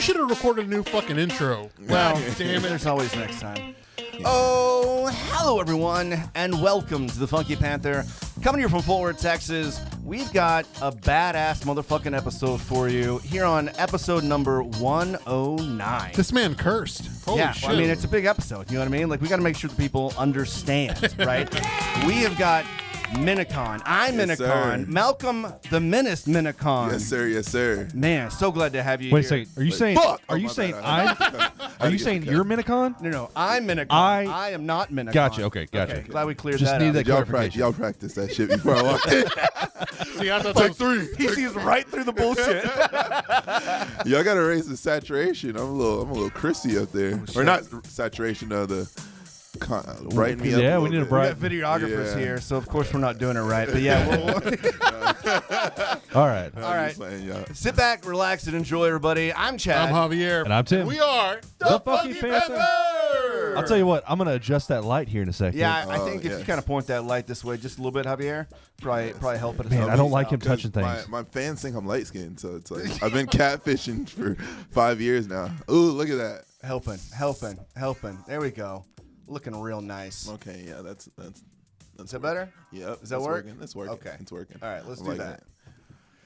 We should have recorded a new fucking intro. Well, damn it. There's always next time. Oh, hello everyone, and welcome to the Funky Panther. Coming here from Fort Worth, Texas, we've got a badass motherfucking episode for you here on episode number 109. This man cursed. Holy shit. I mean, it's a big episode, you know what I mean? Like, we got to make sure that people understand, right? We have got Minikon. I'm Yes, Minikon. sir. Malcolm the Menace Minikon. Yes, sir. Yes, sir. Man, so glad to have you Wait a here. second. Are you saying? Fuck! Are Oh, you my saying bad. I'm? Are you saying you're Minikon? No, I'm Minikon. I am not Minikon. Gotcha. Okay. Gotcha. Okay, glad we cleared Just that need up. that Y'all clarification. practice that shit before I walked in. See, I thought that Take was, three. He sees right through the bullshit. Y'all gotta raise the saturation. I'm a little crispy up there, or not saturation of the. Brighten me up. Yeah, a we need a little bit. We got videographers Yeah. here, so of course we're not doing it right. But yeah, All right. all right. Just saying, y'all. Sit back, relax, and enjoy, everybody. I'm Chad. I'm Javier. And I'm Tim. We are The Funky Panther. I'll tell you what. I'm gonna adjust that light here in a second. Yeah, I think if yes. you kind of point that light this way just a little bit, Javier, probably help it. Man, I don't like him touching My, things. my fans think I'm light skinned, so it's like I've been catfishing for 5 years now. Ooh, look at that. Helping. There we go. Looking real nice. Okay, yeah, that's Is that better? Yep. Does that it's work? Working. It's working. Okay. It's working. All right, let's I do like that.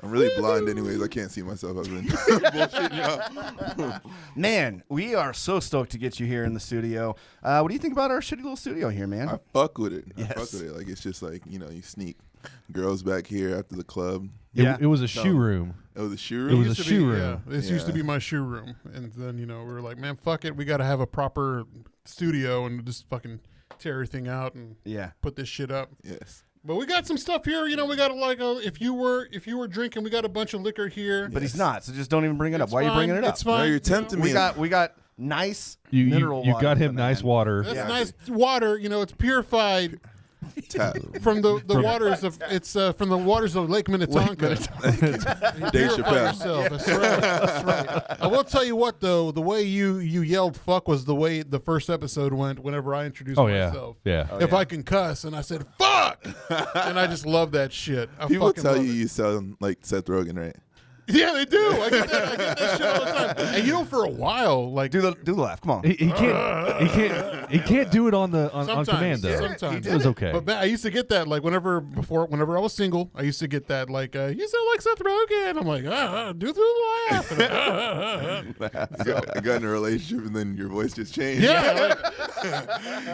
I'm really blind anyways. I can't see myself. I've been bullshitting y'all. Man, we are so stoked to get you here in the studio. What do you think about our shitty little studio here, man? I fuck with it. Yes. I fuck with it. Like, it's just like, you sneak girls back here after the club. Yeah. It was a shoe room. It was a shoe It room. was a Used to shoe be- room. Yeah, this used to Yeah. be my shoe room. And then, we were like, man, fuck it. We got to have a proper studio and just fucking tear everything out and Yeah. put this shit up. Yes. But we got some stuff here. We got if you were drinking, we got a bunch of liquor here. But he's not, so just don't even bring it up. It's Why are you fine. bringing it up? It's fine. No, you're you know. tempting me. We got nice You mineral water. got him for the nice man. water. That's Yeah. nice water. It's purified Tap. from the waters of from the waters of Lake Minnetonka. Dave Purify Chappelle. yourself. That's right. That's right. I will tell you what, though, the way you yelled "fuck" was the way the first episode went. Whenever I introduced Oh yeah. myself, Yeah. if I can cuss, and I said "fuck," and I just love that shit. I People fucking tell love you it. you sound like Seth Rogen, right? Yeah, they do. I get that shit all the time. And for a while, like Do the laugh. Come on. He can't do it on command though. Sometimes It was okay. But man, I used to get that like whenever I was single, I used to get that like you sound like Seth Rogen. I'm like, do the laugh. I got in a relationship and then your voice just changed. Yeah,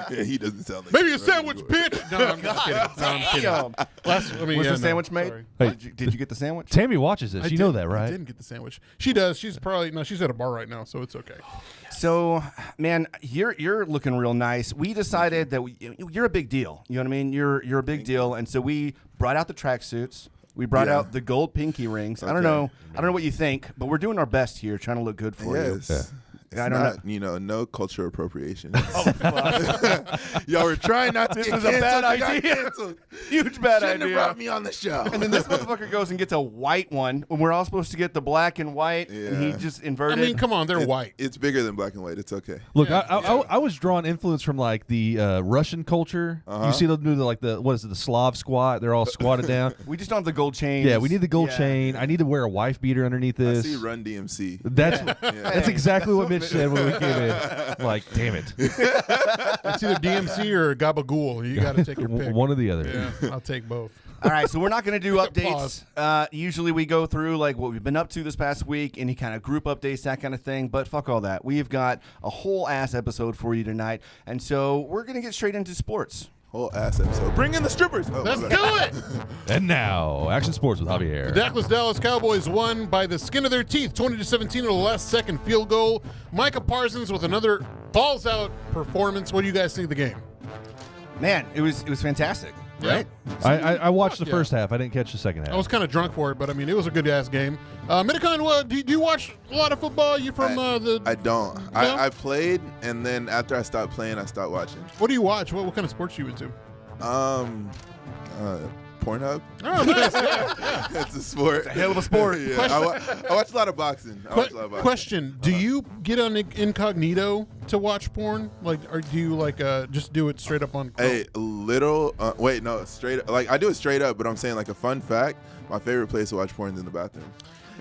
Yeah, he doesn't sound like maybe a Seth Rogen, sandwich, but- bitch. No, I'm just kidding. No, I'm kidding. Damn. Was the sandwich made? sorry. Hey. Did you get the sandwich? Tammy watches this. I You know didn't- that, right? I didn't get the sandwich. She does. She's at a bar right now, so it's okay. So, man, you're looking real nice. We decided that you're a big deal. You know what I mean? You're a big deal, and so we brought out the tracksuits. We brought Yeah. out the gold pinky rings. I don't Okay. know what you think, but we're doing our best here, trying to look good for you. Yes. It's I don't not, no cultural appropriation. Oh, fuck. Y'all were trying not to This get was a bad canceled. I got idea. canceled. Huge bad Shouldn't have idea. brought me on the show. And then this motherfucker goes and gets a white one when we're all supposed to get the black and white, and he Yeah. just I inverted. mean, come on, they're white. It's bigger than black and white. It's okay. Look, Yeah, I was drawing influence from like the Russian culture. You see them do the Slav squat. They're all squatted down. We just don't have the gold chain. Yeah, we need the gold Yeah. chain. I need to wear a wife beater underneath I this. see Run DMC. That's exactly what Mitch said when we came in. Like, damn it, It's either DMC or Gabagool. You got to take your pick. one or the other. Yeah, I'll take both. All right, so we're not going to do Pause. updates. Usually we go through like what we've been up to this past week, any kind of group updates, that kind of thing. But fuck all that. We've got a whole ass episode for you tonight, and so we're going to get straight into sports. Whole ass episode. Bring in the strippers. Oh, Let's my do bad. it. And now, action sports with Javier. The Dallas Cowboys won by the skin of their teeth, 20-17 on the last second field goal. Micah Parsons with another balls out performance. What do you guys think of the game? Man, it was fantastic, right? I watched the Yeah. first half. I didn't catch the second half. I was kind of drunk for it, but I mean, it was a good ass game. Minikon, do you watch a lot of football? You from the? I don't. No? I played, and then after I stopped playing, I stopped watching. What do you watch? What kind of sports are you into? Pornhub. Oh, nice. Yeah. It's a sport. Hell of a sport. Yeah, I watch a lot of boxing. Question: do you get on incognito to watch porn? Like, or do you just do it straight up on? Hey, little. Wait, no, straight. Like I do it straight up, but I'm saying like a fun fact. My favorite place to watch porn is in the bathroom.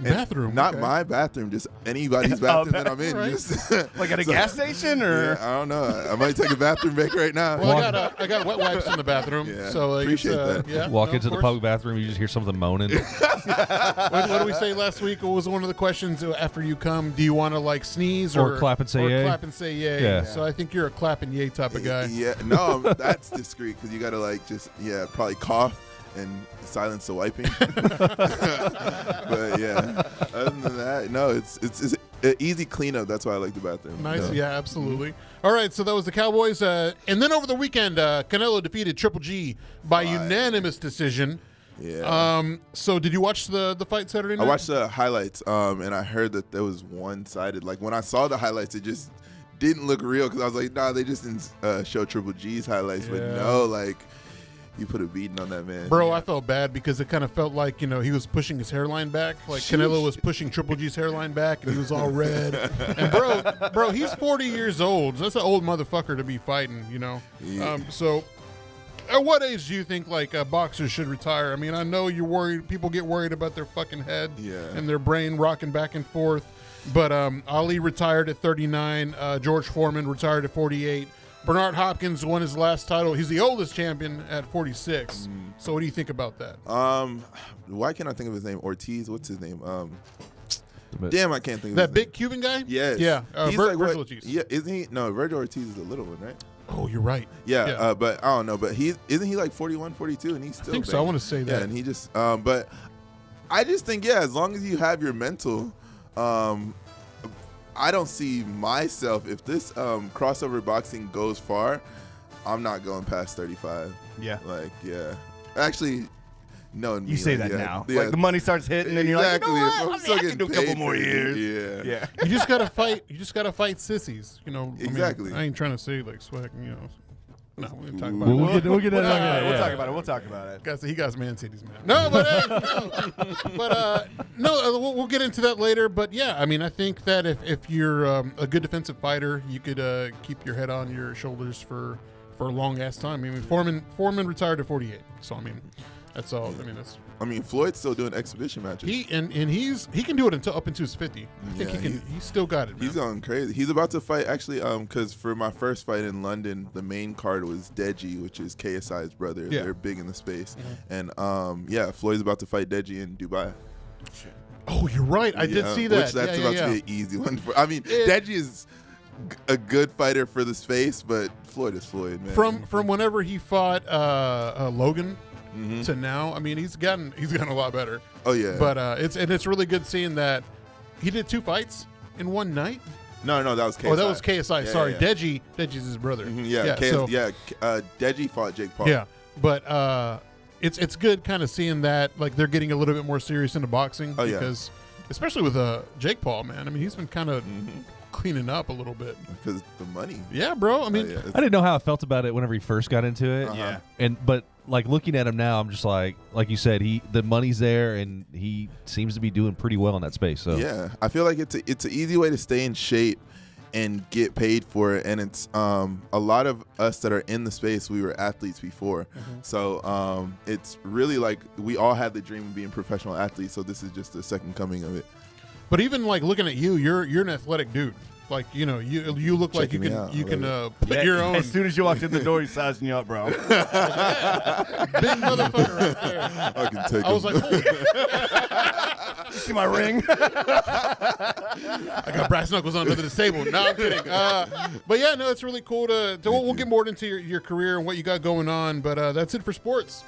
Bathroom. Not okay. my bathroom, just anybody's bathroom that I'm in. right. Just, Like at a gas station, or I don't know. I might take a bathroom break right now. Well, I got wet wipes in the bathroom. Yeah, So appreciate that. Yeah, Walk no, into of the course. public bathroom, you just hear something moaning. What did we say last week? What was one of the questions after you come? Do you want to like sneeze Or clap and say yay? Clap and say yay. Yeah. So I think you're a clap and yay type of guy. Yeah, no, that's discreet because you got to like just probably cough and silence the wiping. But yeah, other than that, no, it's an easy cleanup. That's why I like the bathroom. Nice, No. yeah, absolutely. All right, so that was the Cowboys, and then over the weekend, Canelo defeated Triple G by unanimous decision. Yeah. So did you watch the fight Saturday night? I watched the highlights, and I heard that there was one-sided. Like when I saw the highlights, it just didn't look real because I was like, nah, they just didn't show Triple G's highlights. But Yeah. no, like you put a beating on that man. Bro, I felt bad because it kind of felt like, he was pushing his hairline back. Like Canelo was pushing Triple G's hairline back and he was all red. And bro, he's 40 years old. That's an old motherfucker to be fighting, Yeah. So at what age do you think like boxers should retire? I mean, I know you're worried. People get worried about their fucking head and their brain rocking back and forth. But Ali retired at 39. George Foreman retired at 48. Bernard Hopkins won his last title. He's the oldest champion at 46. So what do you think about that? Why can't I think of his name? Ortiz. What's his name? Damn, I can't think of That his big name. Cuban guy? Yes. Yeah. He's Virgil like what- Ortiz. Yeah, isn't he? No, Virgil Ortiz is a little one, right? Oh, you're right. Yeah, but I don't know. But isn't he like 41, 42, and he's still. I think so. I want to say that. Yeah, and he just. But I just think as long as you have your mental, I don't see myself if this crossover boxing goes far. I'm not going past 35. Yeah. Like actually. No, you say that now. Yeah. Like the money starts hitting, and you're like, Exactly. you know If I'm what? still I can getting do a couple paid more for it, years. Yeah. You just gotta fight. You just gotta fight sissies. I mean, Exactly. I ain't trying to say like swag. No, we're gonna talk about We'll it. get into that. We'll talk about it. We'll talk about it. He got man titties, man. No, but we'll get into that later. But yeah, I mean, I think that if you're a good defensive fighter, you could keep your head on your shoulders for a long ass time. I mean, Foreman retired at 48. So I mean, that's all. I mean, Floyd's still doing exhibition matches. he can do it up into his 50. I think he can. He's still got it, man. He's going crazy. He's about to fight actually, because for my first fight in London, the main card was Deji, which is KSI's brother. Yeah. They're big in the space, and Floyd's about to fight Deji in Dubai. Oh, you're right. I did see that. Which that's about to be an easy one. Deji is a good fighter for the space, but Floyd is Floyd, man. From whenever he fought Logan to now, I mean, he's gotten a lot better. Oh yeah. But it's really good seeing that he did 2 fights in one night. No, that was KSI. Oh, that was KSI. Yeah, Sorry, yeah. Deji's his brother. Deji fought Jake Paul. Yeah, but it's good kind of seeing that like they're getting a little bit more serious into boxing because especially with Jake Paul, man. I mean, he's been kind of cleaning up a little bit because the money. Yeah, bro. I mean, I didn't know how I felt about it whenever he first got into it. But like looking at him now, I'm just like you said, the money's there and he seems to be doing pretty well in that space. So yeah, I feel like it's an easy way to stay in shape and get paid for it. And it's a lot of us that are in the space, we were athletes before. So it's really like we all had the dream of being professional athletes. So this is just the second coming of it. But even like looking at you, you're an athletic dude. Like, you look like you can put your own. As soon as you walked in the door, he's sizing you up, bro. Big motherfucker right there. I can take I was like, holy. You see my ring? I got brass knuckles under the table. No, I'm kidding. But yeah, no, it's really cool we'll get more into your career and what you got going on. But that's it for sports.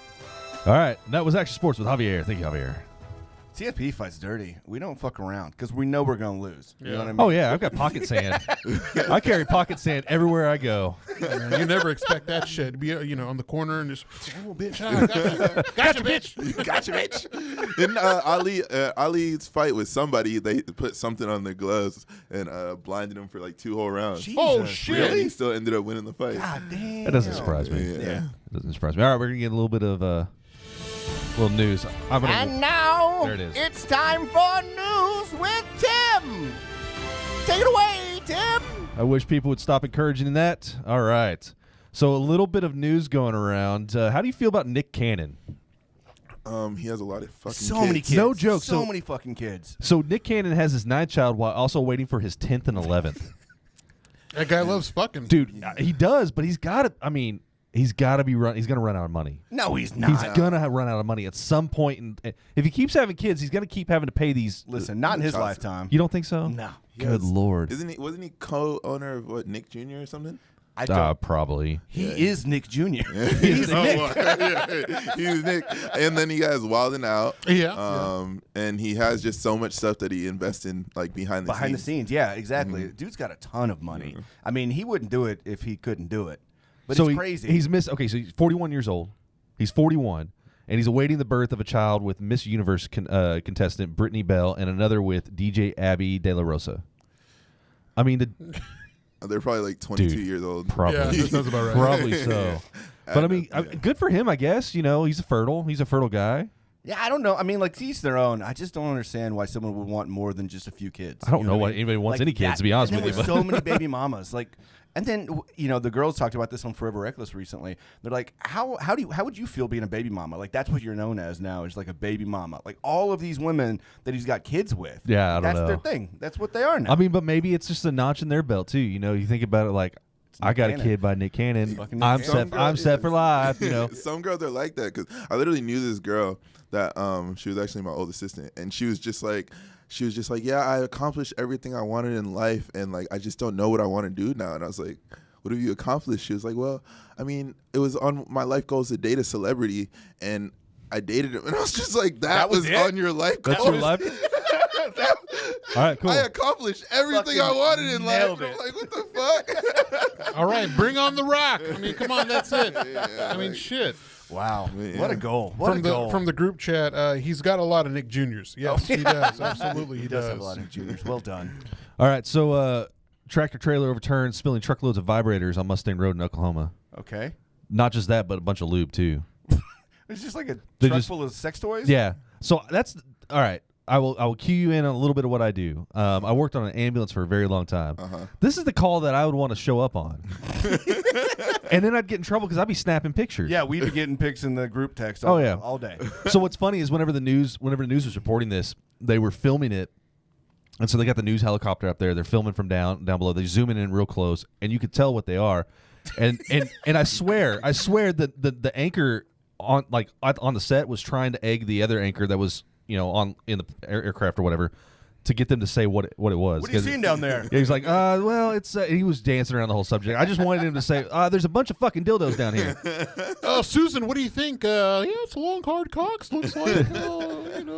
All right, that was Action Sports with Javier. Thank you, Javier. TFP fights dirty. We don't fuck around because we know we're going to lose. You know what I mean? Oh, yeah, I've got pocket sand. I carry pocket sand everywhere I go. Man, you never expect that shit to be, on the corner and just, oh, bitch, gotcha, bitch. Gotcha, bitch. In Ali's fight with somebody, they put something on their gloves and blinded him for like 2 whole rounds. Jesus. Oh, shit. Yeah, and he still ended up winning the fight. God damn. That doesn't surprise me. Yeah. It doesn't surprise me. All right, we're going to get a little bit of little news. And now there it is. It's time for news with Tim. Take it away, Tim. I wish people would stop encouraging that. All right. So a little bit of news going around. How do you feel about Nick Cannon? He has a lot of fucking So kids. many kids. No joke. So So- many fucking kids. So Nick Cannon has his 9th child while also waiting for his 10th and 11th. That guy loves fucking. Dude, he does, but he's got to. I mean, he's got to be run. He's going to run out of money. No, he's not. He's gonna run out of money at some point, and if he keeps having kids, he's gonna keep having to pay these. Listen, not in his lifetime. You don't think so? No. Good lord. Wasn't he co-owner of what, Nick Jr. or something? I don't. Probably. He is Nick Jr. He's Nick. He's Nick. And then he has Wildin' Out. Yeah. And he has just so much stuff that he invests in, like behind the scenes. Yeah, exactly. Dude's got a ton of money. I mean, he wouldn't do it if he couldn't do it. But So it's crazy. He's Okay, so he's 41 years old. He's 41, and he's awaiting the birth of a child with Miss Universe contestant Brittany Bell and another with DJ Abby De La Rosa. I mean, They're probably like 22 Dude, years old. probably. Yeah, that sounds about right. Probably so. But I mean, good for him, I guess. You know, he's a fertile guy. Yeah, I don't know. I mean, like, to each their own. I just don't understand why someone would want more than just a few kids. I don't know what why anybody wants Like any kids, that. to be honest And with then you. with so many baby mamas, like, and then the girls talked about this on Forever Reckless recently. They're like, how would you feel being a baby mama? Like, that's what you're known as now, is like a baby mama. Like all of these women that he's got kids with. Yeah, I don't that's know. their thing. That's what they are now. I mean, but maybe it's just a notch in their belt too. You know, you think about it like, I got Cannon. a kid by Nick Cannon. Fucking Nick I'm Cannon. set. I'm set for life. You know. Some girls are like that because I literally knew this girl that she was actually my old assistant, and she was just like, yeah, I accomplished everything I wanted in life, and like I just don't know what I want to do now. And I was like, what have you accomplished? She was like, well, I mean, it was on my life goals to date a celebrity, and I dated him, and I was just like, that was it? on your life goals. That's your life. All right, cool. I accomplished everything I wanted in life. nailed I'm it. like, what the fuck? All right, bring on the Rock. I mean, come on, that's it. Yeah, I mean, like- shit. wow, Yeah. what a goal! What a goal! From the group chat, he's got a lot of Nick Juniors. Yes, he does. Absolutely, he does have a lot of juniors. Well done. All right, so tractor trailer overturned, spilling truckloads of vibrators on Mustang Road in Oklahoma. Okay, Not just that, but a bunch of lube too. it's just like a They truck just- full of sex toys. Yeah. So that's all right. I will cue you in on a little bit of what I do. I worked on an ambulance for a very long time. This is the call that I would want to show up on, and then I'd get in trouble because I'd be snapping pictures. Yeah, we'd be getting pics in the group text. Oh, yeah. all day. So what's funny is whenever the news was reporting this, they were filming it, and so they got the news helicopter up there. They're filming from down below. They zoom in real close, and you could tell what they are. And I swear that the anchor on the set was trying to egg the other anchor that was on in the aircraft or whatever to get them to say what it was. What are you seeing down there? He was like, well, it's. He was dancing around the whole subject. I just wanted him to say, there's a bunch of fucking dildos down here. Susan, what do you think? Yeah, it's a long, hard cocks. Looks like,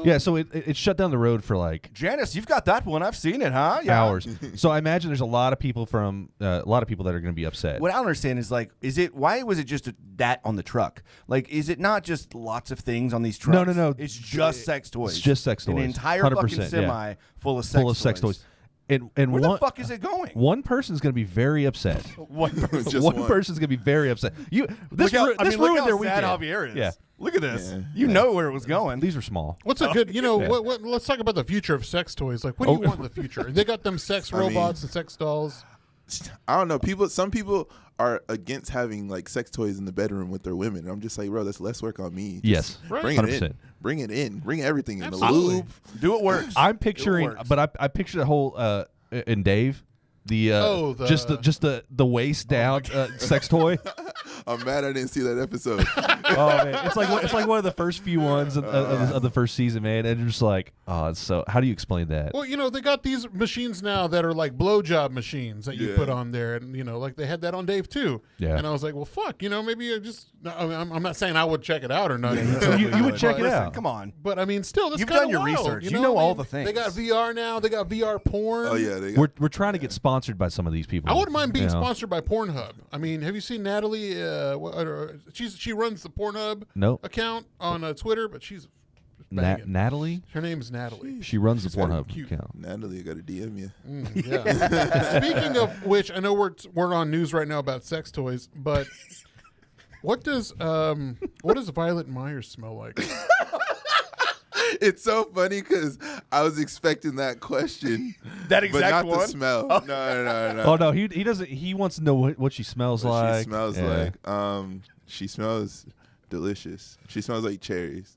Yeah, so it shut down the road for like Janice, you've got that one. I've seen it, huh? Yeah. hours. So I imagine there's a lot of people that are going to be upset. What I don't understand is like, why was it just that on the truck? Like, is it not just lots of things on these trucks? No. It's just sex toys. It's just sex toys. An entire 100%, fucking yeah. semi full of sex toys. And Where one the fuck is it going? one person's going to be very upset. One person. Just one one. person's going to be very upset. This Look how ruined their sad weekend. Javier is. Yeah. Look at this. Yeah. You know where it was going. These are small. what's a good? Yeah. What? Let's talk about the future of sex toys. Like, what do you want in the future? They got them sex robots and sex dolls. I don't know. Some people are against having like sex toys in the bedroom with their women. And I'm just like, bro, that's less work on me. Yes. Right. Bring it 100%. in. Bring it in. Bring everything in. Absolutely. The lube. Do what works. I'm picturing, works. but I picture the whole in Dave. Just the waist down sex toy. I'm mad I didn't see that episode. Oh man, it's like one of the first few ones of the first season, man. And just like, it's so. How do you explain that? Well, they got these machines now that are like blowjob machines that you Yeah. put on there, and like they had that on Dave too. Yeah. And I was like, well, fuck, maybe I just. I'm not saying I would check it out or not. You would check it Listen, out. Come on. But I mean, still, that's You've kinda done your wild, research. You know all the things. They got VR now. They got VR porn. Oh yeah, they got, We're trying to get sponsored by some of these people. I wouldn't mind being you know? sponsored by Pornhub. I mean, have you seen Natalie? She runs the Pornhub Nope. account on Twitter, but she's banging. Natalie. Her name's Natalie. She runs the She's got a Pornhub cute- account. Natalie, I got to DM you. Yeah. Speaking of which, I know we're on news right now about sex toys, but what does Violet Myers smell like? It's so funny because I was expecting that question, That but exact not one? the smell. No. Oh no, he doesn't. He wants to know what she smells What like. she smells Yeah. like. She smells delicious. She smells like cherries.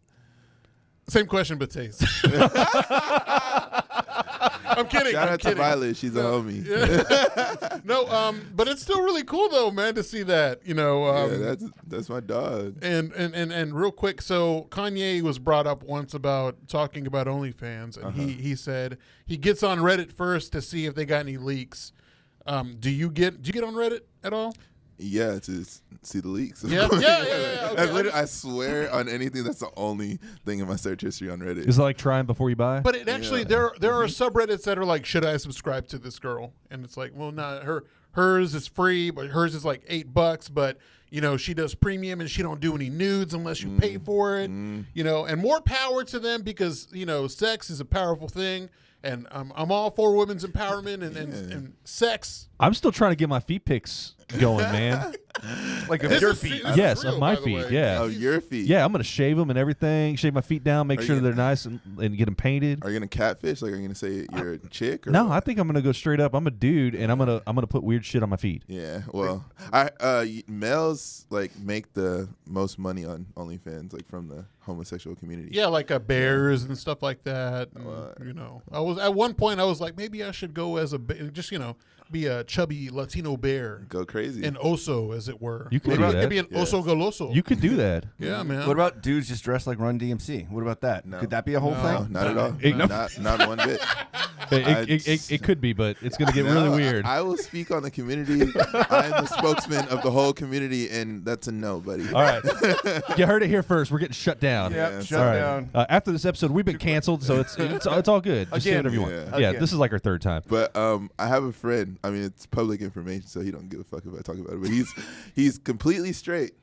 Same question, but taste. I'm kidding. Shout I'm out kidding. to Violet. She's a homie. Yeah. No, but it's still really cool though, man, to see that. Yeah, that's my dog. And real quick, so Kanye was brought up once about talking about OnlyFans, and he said he gets on Reddit first to see if they got any leaks. Do you get on Reddit at all? Yeah, to see the leaks. Yeah. Okay. That's literally, I swear on anything, that's the only thing in my search history on Reddit. Is it like trying before you buy? But it actually there are subreddits that are like, should I subscribe to this girl? And it's like, well, not hers is free, but hers is like $8. But she does premium and she don't do any nudes unless you pay for it. And more power to them because sex is a powerful thing. And I'm all for women's empowerment and sex. I'm still trying to get my feet pics going, man. Like of your feet. Yes, real, of my by the feet. way. Yeah. Oh, your feet. Yeah, I'm gonna shave them and everything. Shave my feet down, make Are sure you- they're nice and get them painted. Are you gonna catfish? Like, are you gonna say you're a chick? Or No, what? I think I'm gonna go straight up. I'm a dude, and I'm gonna put weird shit on my feet. Yeah. Well, males like make the most money on OnlyFans, like from the homosexual community. Yeah, like bears and stuff like that. And, I was at one point I was like, maybe I should go as just be a chubby Latino bear, Go crazy. an oso, as it were. You could do Maybe that. Could be an Yes. oso goloso. You could do that. Yeah, man. What about dudes just dressed like Run DMC? What about that? No. Could that be a whole No, thing? not at all. Not one bit. It could be, but it's gonna get really No, weird. I will speak on the community. I'm the spokesman of the whole community, and that's a no, buddy. All right, you heard it here first. We're getting shut down. Yep, Yeah, shut All right. down. After this episode, we've been canceled, so it's all good. Just say Again. whatever you want. Yeah. Yeah, Again. this is like our third time. But I have a friend. I mean, it's public information, so he don't give a fuck if I talk about it. But he's completely straight,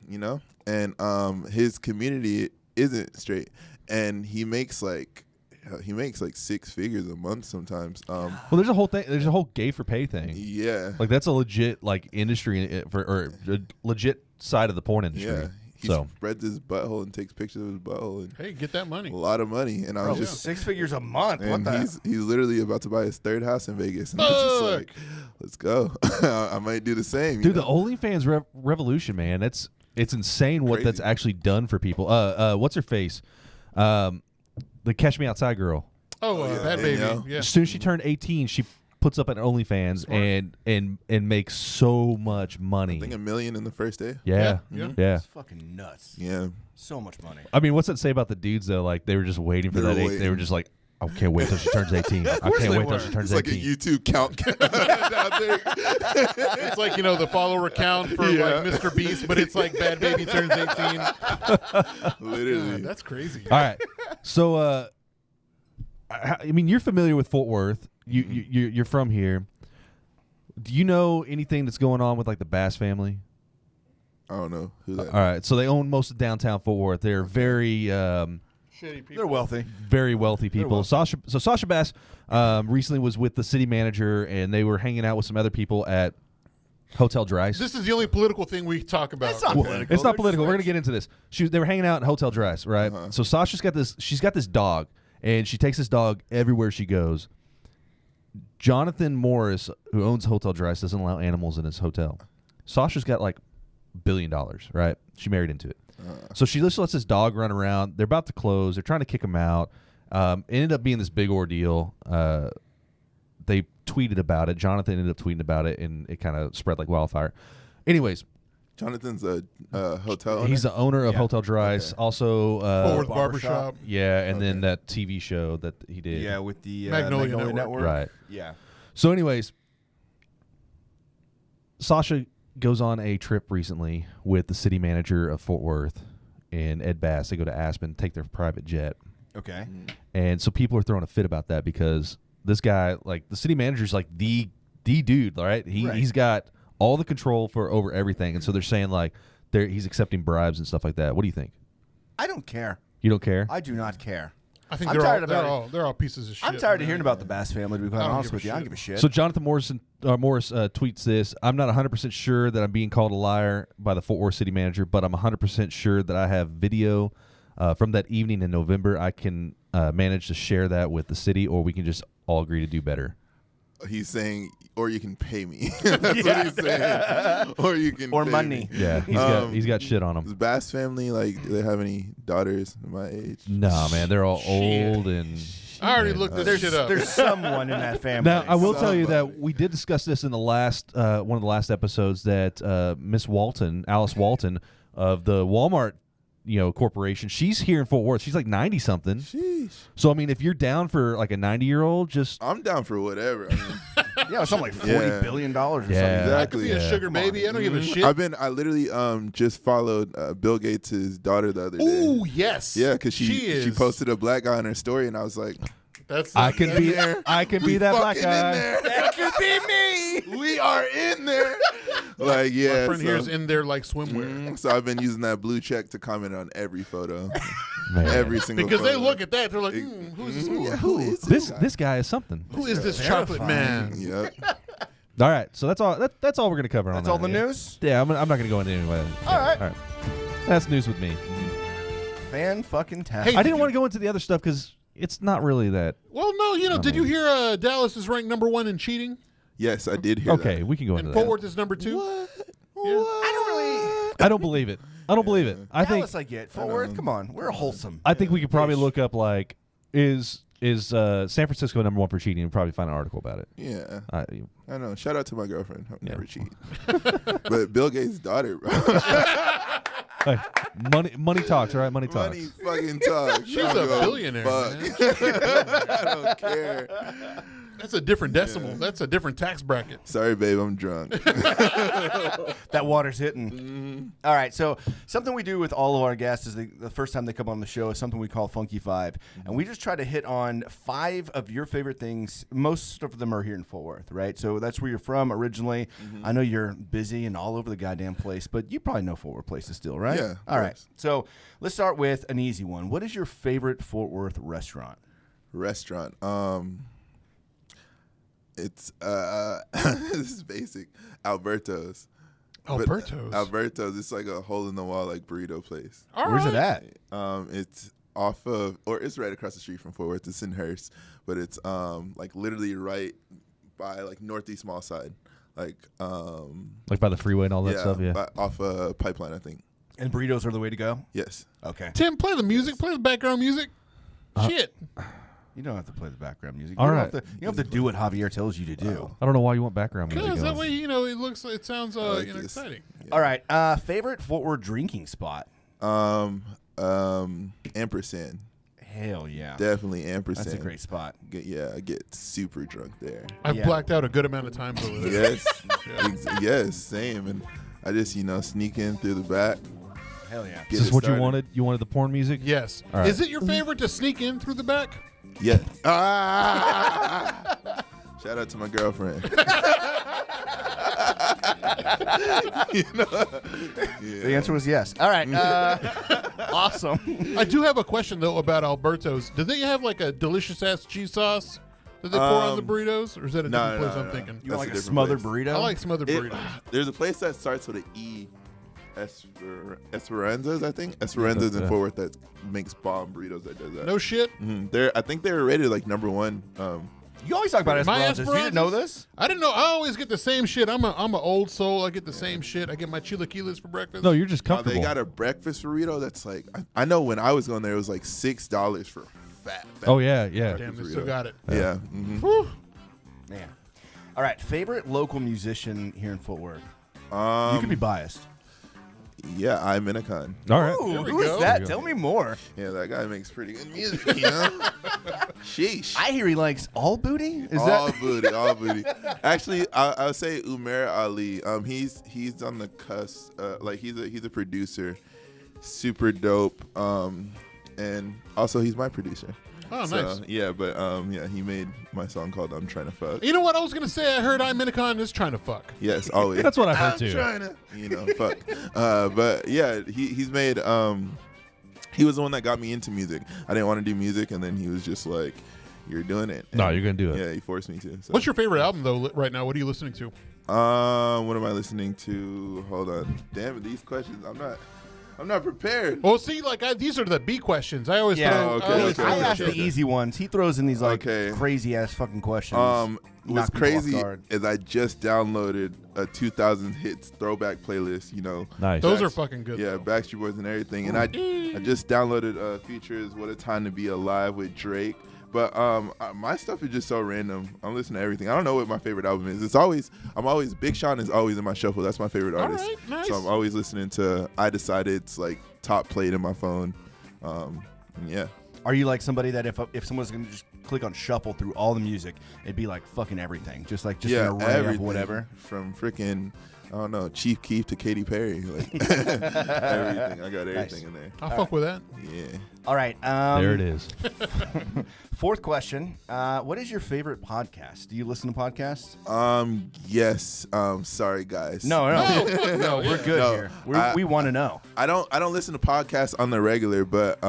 and his community isn't straight, and he makes like 6 figures a month sometimes. Well, there's a whole thing. There's a whole gay for pay thing. Yeah, Like that's a legit industry or a legit side of the porn industry. yeah. He So spreads his butthole and takes pictures of his butthole, and Hey, get that money. a lot of money. And I Bro, was just 6 figures a month. What and the? he's literally about to buy his 3rd house in Vegas, and I was just like, let's go. I might do the same. dude, the OnlyFans revolution, man. It's insane what that's Crazy. actually done for people. What's her face? The Catch Me Outside girl. Oh, yeah. Bad Baby. Danielle. Yeah. As soon as she turned 18, she puts up an OnlyFans and makes so much money. I think $1 million in the first day. Yeah. Yeah. Yeah. It's fucking nuts. Yeah. So much money. I mean, what's that say about the dudes though? Like they were just waiting for They were that. They waiting. were just like, I can't wait till she turns 18. I course can't they wait till were. she turns It's like a 18. YouTube count down there. It's like the follower count for Yeah. like Mr. Beast, but it's like Bad Baby turns 18. Literally. God, that's crazy. All right. So, I mean, you're familiar with Fort Worth. You're from here. Do you know anything that's going on with like the Bass family? I don't know who that. All right. So they own most of downtown Fort Worth. They're very, Shitty people. They're wealthy. very wealthy people. wealthy. Sasha Bass recently was with the city manager, and they were hanging out with some other people at Hotel Dries. This is the only political thing we talk about. It's not Okay. political. It's not They're political. just We're gonna rich. get into this. They were hanging out in Hotel Dries, right? So Sasha's got this. She's got this dog, and she takes this dog everywhere she goes. Jonathan Morris, who owns Hotel Dries, doesn't allow animals in his hotel. Sasha's got like $1 billion, right? She married into it. So she just lets this dog run around. They're about to close. They're trying to kick him out. It ended up being this big ordeal. They tweeted about it. Jonathan ended up tweeting about it, and it kind of spread like wildfire. Anyways, Jonathan's a hotel owner. he's the owner of Yeah. Hotel Dries. Okay. Also, Fort Worth Barbershop. Barbershop. yeah, and then Okay. that TV show that he did. Yeah, with the Magnolia Magnolia Network. Network. Right. Yeah. So, anyways, Sasha goes on a trip recently with the city manager of Fort Worth and Ed Bass. They go to Aspen, take their private jet. Okay. And so people are throwing a fit about that because this guy, like the city manager's like the dude, right? He's got all the control over everything. And so they're saying like he's accepting bribes and stuff like that. What do you think? I don't care. You don't care? I do not care. I think I'm they're tired all, about they're it. all they're all pieces of shit. I'm tired of man. hearing about the Bass family, to be quite I don't honest give a with you. I don't shit. give a shit. So Jonathan Morris tweets this. I'm not 100% sure that I'm being called a liar by the Fort Worth city manager, but I'm 100% sure that I have video from that evening in November. I can manage to share that with the city, or we can just all agree to do better. he's saying, or you can pay me. That's what he's saying. Or you can or pay money. Me. Yeah, he's got shit on him. Does Bass family, like, do they have any daughters my age? No, man, they're all old and. I already looked this shit up. There's someone in that family. Now, I will tell you that we did discuss this in the last one of the last episodes that Miss Walton, Alice Walton of the Walmart, corporation, she's here in Fort Worth. She's like 90 something. Sheesh. So I mean, if you're down for like a 90-year-old, just I'm down for whatever. I mean, yeah, something like $40 billion or something. I could be a sugar baby. I don't give a shit. I literally just followed Bill Gates' daughter the other day. Ooh, yes. Yeah, because she posted a black guy on her story, and I was like, I can be that black guy. That could be me. We are in there. Like, yeah. My friend here's in there like swimwear. So I've been using that blue check to comment on every photo. Man. Every single because photo. they look at that, they're like, who's this fool? Yeah, who is This guy is something. Who is this chocolate man? Yep. All right, so that's all. That's all we're gonna cover on that. That's all the news? Yeah, I'm not gonna go into any way. All right. All right. That's news with me. Fan-fucking-tastic. Hey, I didn't want to go into the other stuff because it's not really that. Well, no, did you hear Dallas is ranked #1 in cheating? Yes, I did hear that. Okay, we can go into And that. Fort Worth is #2? What? Yeah. I don't believe it. I don't believe it. I think. Dallas, I get. Fort Worth, come on. We're wholesome. I think we could probably look up like is San Francisco #1 for cheating and probably find an article about it. Yeah. I I know. Shout out to my girlfriend. I've Yeah. never cheat. But Bill Gates' daughter, bro. Hey, money talks, all right? Money talks. Money fucking talks. She's a billionaire, Fuck. man. I don't care. That's a different decimal. That's a different tax bracket. Sorry, babe. I'm drunk. That water's hitting. All right, so something we do with all of our guests is the first time they come on the show is something we call Funky Five. And we just try to hit on 5 of your favorite things. Most of them are here in Fort Worth, right? So that's where you're from originally. I know you're busy and all over the goddamn place, but you probably know Fort Worth places still, right? Yeah, of All right, course. so let's start with an easy one. What is your favorite Fort Worth restaurant? Restaurant. It's this is basic. Alberto's. Alberto's. Alberto's. It's like a hole in the wall like burrito place. All Where's right. it at? It's off of, or it's right across the street from Fort Worth. It's in Hearst, but it's like literally right by like Northeast Mall side, like Like by the freeway and all that yeah, stuff. Yeah. off a Pipeline, I think. And burritos are the way to go? Yes. Okay. Tim, play the music. Play the background music. Shit. You don't have to play the background music. All you right. Don't have to do what Javier tells you to do. I don't know why you want background music. Because that going. way, it sounds like this. exciting. Yeah. All right. Favorite Fort Worth drinking spot? Ampersand. Hell yeah. Definitely Ampersand. That's a great spot. I get super drunk there. I've Yeah. blacked out a good amount of times over there. Yes. Yes, same. And I just, sneak in through the back. Hell yeah. Get Is this it what you started. wanted? You wanted the porn music? Yes. All right. Is it your favorite to sneak in through the back? Yes. Shout out to my girlfriend. The answer was yes. All right. Awesome. I do have a question, though, about Alberto's. Do they have, like, a delicious-ass cheese sauce that they pour on the burritos? Or is that a different place I'm thinking? You want like a different smothered place. burrito? I like smothered burritos. There's a place that starts with an E. Esperanza's, I think. Esperanza's in Yeah. Fort Worth that makes bomb burritos that does that. No shit. I think they were rated like #1. You always talk about My Esperanzas. You didn't know this? I didn't know. I always get the same shit. I'm a old soul. I get the same shit. I get my chilaquiles for breakfast. No, you're just They comfortable. got a breakfast burrito that's like, I know when I was going there, it was like $6 for fat. Oh yeah, yeah. Damn, they still got it. Yeah. Whew. Man. All right. Favorite local musician here in Fort Worth? You can be biased. Yeah, I'm Minikon. All right. Ooh, we who is go. that? There we go. Tell me more. Yeah, that guy makes pretty good music, Sheesh. I hear he likes all booty. Is all that? booty, all booty. Actually, I would say Umair Ali. He's on the cusp. Like he's a producer, super dope. And also he's my producer. Oh, So, nice. yeah, but he made my song called "I'm Trying to Fuck." You know what I was gonna say? I heard I'm Minikon is trying to fuck. Yes, always. That's what I heard I'm too. trying to, fuck. But yeah, he's made. He was the one that got me into music. I didn't want to do music, and then he was just like, "You're doing it." No, And you're gonna do it. Yeah, he forced me to. So. What's your favorite album though right now? What are you listening to? What am I listening to? Hold on. Damn it, these questions. I'm not prepared. Well, see, like these are the B questions. I always throw. I ask the easy ones. He throws in these like crazy ass fucking questions. What's crazy is I just downloaded a 2000 hits throwback playlist. You know, nice. Those are fucking good. Yeah, Backstreet Boys and everything. And I just downloaded Features "What a Time to Be Alive" with Drake. But my stuff is just so random. I'm listening to everything. I don't know what my favorite album is. I'm always Big Sean is always in my shuffle. That's my favorite artist. All right, nice. So I'm always listening to I Decided. It's like top played in my phone. Yeah. Are you like somebody that if someone's gonna just click on shuffle through all the music, it'd be like fucking everything, just an array everything, of whatever, from freaking I don't know Chief Keef to Katy Perry, like everything. I got everything in there. I'll fuck with that. Yeah. All right. There it is. Fourth question. What is your favorite podcast? Do you listen to podcasts? Yes. Sorry, guys. No, we're good here. We want to know. I don't listen to podcasts on the regular, but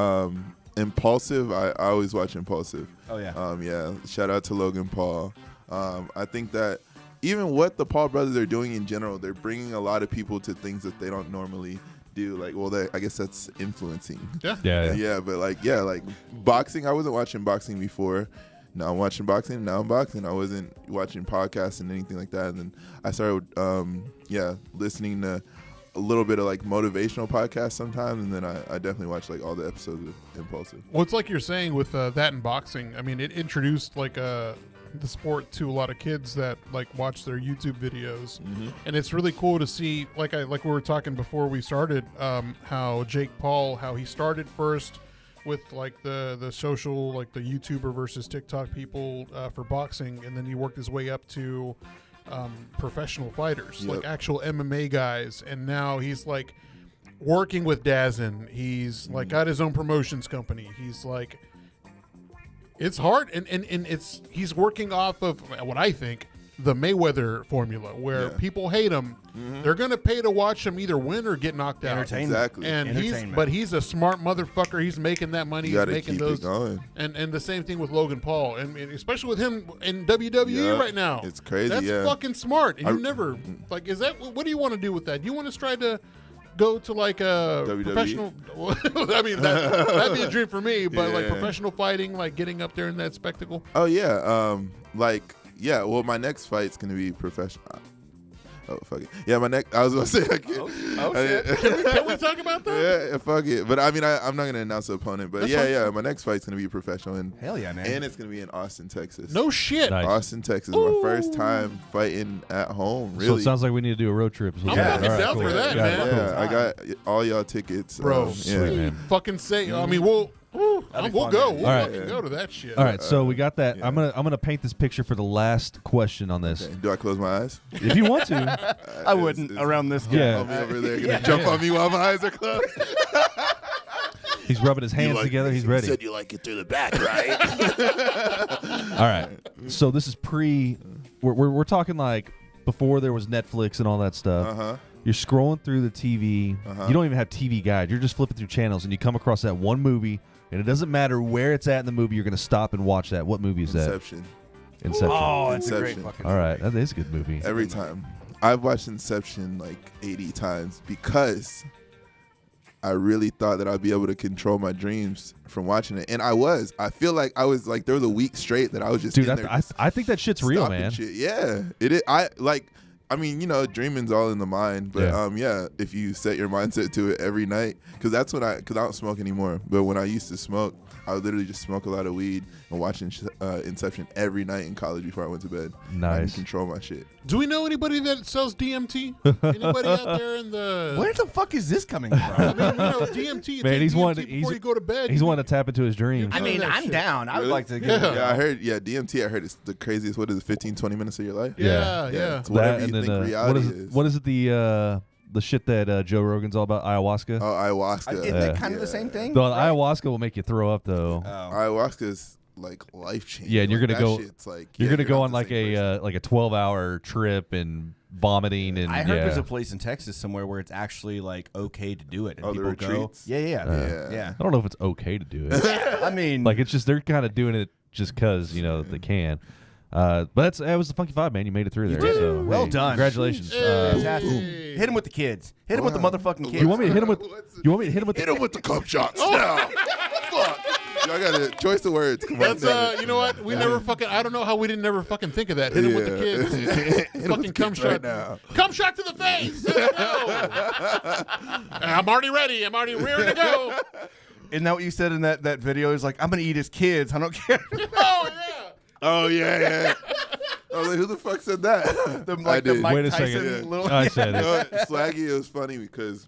Impulsive. I always watch Impulsive. Oh yeah. Yeah. Shout out to Logan Paul. I think that even what the Paul brothers are doing in general, they're bringing a lot of people to things that they don't normally do. Like, well, I guess that's influencing. Yeah. But like boxing. I wasn't watching boxing before. Now I'm watching boxing. Now I'm boxing. I wasn't watching podcasts and anything like that. And then I started, listening to a little bit of like motivational podcasts sometimes, and then I definitely watch like all the episodes of Impulsive. Well, it's like you're saying with that and boxing. I mean, it introduced like the sport to a lot of kids that like watch their YouTube videos, and it's really cool to see. Like we were talking before we started, how Jake Paul, how he started first with like the social, like the YouTuber versus TikTok people for boxing, and then he worked his way up to professional fighters, like actual MMA guys, and now he's like working with Dazen. He's like got his own promotions company. He's like, it's hard, and it's he's working off of what I think the Mayweather formula, where people hate him. They're gonna pay to watch him either win or get knocked out. Exactly. And he's a smart motherfucker. He's making that money. He's making keep those. It going. And the same thing with Logan Paul, and especially with him in WWE right now. It's crazy. That's fucking smart. And you never like. Is that what do you want to do with that? Do you want to try to go to like a WWE? Professional? I mean, that'd be a dream for me. But like professional fighting, like getting up there in that spectacle. Oh yeah. Yeah, well, my next fight's gonna be professional. Oh fuck it. Yeah, my next. I was gonna say. Shit. Can we talk about that? Yeah, fuck it. But I mean, I'm not gonna announce the opponent. But my next fight's gonna be professional, and hell yeah, man. And it's gonna be in Austin, Texas. No shit. Nice. Austin, Texas. My first time fighting at home. Really. So it sounds like we need to do a road trip. I'm fucking down for that, man. Yeah, I got all y'all tickets, bro. Yeah. Fucking say. I mean, we'll go. We'll fucking go to that shit. All right, so we got that. I'm gonna paint this picture for the last question on this. Okay. Do I close my eyes? If you want to. I wouldn't around this guy. Yeah. Me over there gonna jump on me while my eyes are closed. He's rubbing his hands together. He's ready. You said you like it through the back, right? All right. So this is we're talking like before there was Netflix and all that stuff. You're scrolling through the TV. You don't even have TV Guide. You're just flipping through channels, and you come across that one movie, and it doesn't matter where it's at in the movie. You're going to stop and watch that. What movie is Inception. that? Inception. Oh, it's a great Inception. fucking All right. That is a good movie. Every time. I've watched Inception like 80 times because I really thought that I'd be able to control my dreams from watching it. And I was. I feel like I was like, there was a week straight that I was just Dude, in there I think that shit's real, stopping man. shit. Yeah. It is. I mean, you know, dreaming's all in the mind, but if you set your mindset to it every night, because I don't smoke anymore, but when I used to smoke, I would literally just smoke a lot of weed and watch Inception every night in college before I went to bed. Nice. I can control my shit. Do we know anybody that sells DMT? Anybody out there in the? Where the fuck is this coming from? I mean, DMT. Man, he's DMT one. Before you go to bed. He's wanting to tap into his dreams. I mean, I'm down. I would like to. Yeah, I heard. Yeah, DMT. I heard it's the craziest. What is it? 15, 20 minutes of your life. Yeah. It's whatever you think reality is. What is it? The shit that Joe Rogan's all about? Ayahuasca. Oh, ayahuasca. Isn't it kind of the same thing? The ayahuasca will make you throw up though. Ayahuasca is like life changing. Yeah, and you're gonna go. Like, you're gonna go on like a 12-hour trip and vomiting and. I heard there's a place in Texas somewhere where it's actually like okay to do it, and people go. Yeah. I don't know if it's okay to do it. I mean, like it's just they're kind of doing it just because they can. But that was the Funky Five, man. You made it through there. So, well done. Congratulations. Fantastic. Hit him with the kids. Hit him with the motherfucking kids. You want me to hit him with? You want me to hit him with? Hit him with the cum shots now. Fuck. I got a choice of words. Come on. That's you know what? We never fucking. I don't know how we didn't never fucking think of that. Hit him with the kids. Fucking cum shot right now. Cum shot to the face. I'm already ready. I'm already rearing to go. Isn't that what you said in that video? He's like, I'm gonna eat his kids. I don't care. Oh yeah. Oh yeah. I was like, who the fuck said that? I did. Mike Wait a Tyson second. little- I said You know it. what? Swaggy, it was funny because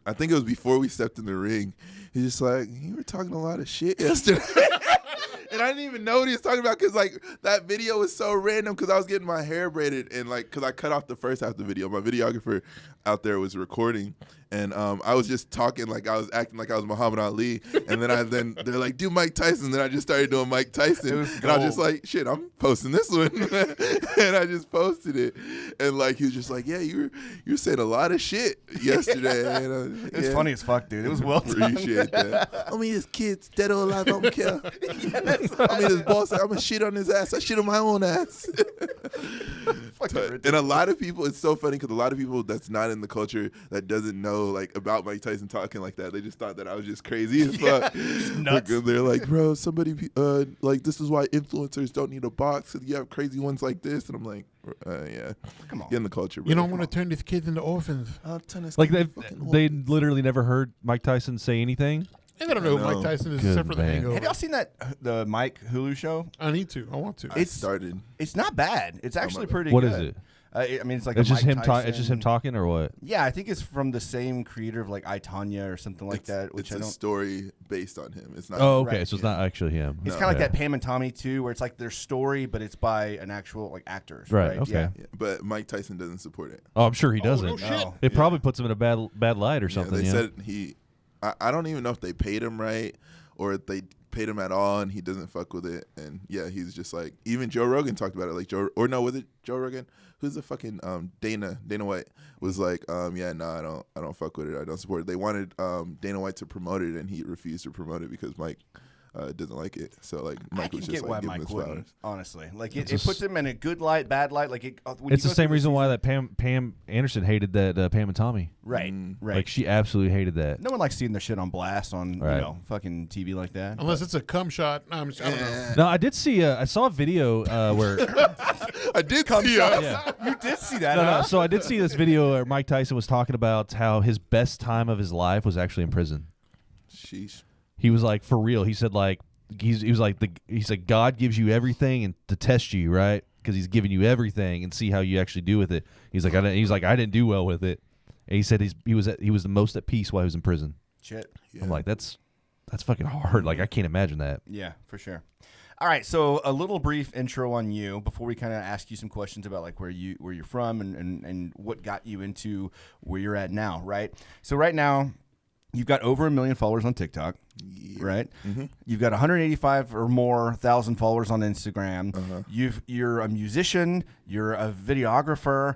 I think it was before we stepped in the ring. He's just like, you were talking a lot of shit yesterday. And I didn't even know what he was talking about because, like, that video was so random because I was getting my hair braided and, like, because I cut off the first half of the video. My videographer out there was recording, and I was just talking like I was acting like I was Muhammad Ali. And then they're like, do Mike Tyson. Then I just started doing Mike Tyson. And I was just like, shit, I'm posting this one. And I just posted it. And, like, he was just like, yeah, you were saying a lot of shit yesterday. And, It's funny as fuck, dude. It was well done. Appreciate that. I mean, his kids, dead or alive, I don't care. I mean, his boss, I'm going to shit on his ass. I shit on my own ass. And a lot of people, it's so funny because a lot of people that's not in the culture that doesn't know, like, about Mike Tyson talking like that, they just thought that I was just crazy as fuck. Nuts. Because they're like, bro, somebody, like, this is why influencers don't need a box because you have crazy ones like this. And I'm like, yeah. Come on. Get in the culture, bro. You don't want to turn these kids into orphans. Like they literally never heard Mike Tyson say anything. And they don't know who know. Mike Tyson is Good except for the man. Hangover. Have y'all seen the Mike Hulu show? I need to. I want to. I started. It's not bad. It's actually pretty What good. is it? I mean, it's like It's a just Mike him. Tyson. It's just him talking, or what? Yeah, I think it's from the same creator of like I, Tonya or something like that. Which It's I a don't. story based on him. It's not. Oh, okay. Right. So it's not actually him. It's No. kind of like Yeah. that Pam and Tommy too, where it's like their story, but it's by an actual like actors. Right, Right. okay. Yeah. Yeah, but Mike Tyson doesn't support it. Oh, I'm sure he Oh, doesn't. no shit. No. It probably puts him in a bad light or something. Yeah, they Yeah, said he. I don't even know if they paid him right or if they paid him at all, and he doesn't fuck with it. And yeah, he's just like, even Joe Rogan talked about it. Like was it Joe Rogan? Who's the fucking Dana White was like, yeah, no, I don't fuck with it. I don't support it. They wanted Dana White to promote it, and he refused to promote it because Mike doesn't like it. So like I Mike can was get just why like giving Mike his wouldn't. flowers. Honestly, like it It's puts him in a good light, bad light. Like when it's you the go same through reason why that Pam Anderson hated that Pam and Tommy. Right. Right. Like she absolutely hated that. No one likes seeing their shit on blast on Right. fucking TV like that. Unless it's a cum shot. No, I don't know. No, I did see. I saw a video where. I did see Yeah. You did see that, No, huh? so I did see this video where Mike Tyson was talking about how his best time of his life was actually in prison. Sheesh. He was like, for real. He said like he was like God gives you everything and to test you, right? Because he's giving you everything and see how you actually do with it. He's like I didn't do well with it. And he said he was the most at peace while he was in prison. Shit. Yeah. I'm like that's fucking hard. Like I can't imagine that. Yeah, for sure. All right, so a little brief intro on you before we kind of ask you some questions about like where you're from and what got you into where you're at now, right? So right now, you've got over 1 million followers on TikTok, right? Mm-hmm. You've got 185 or more thousand followers on Instagram. You're a musician. You're a videographer.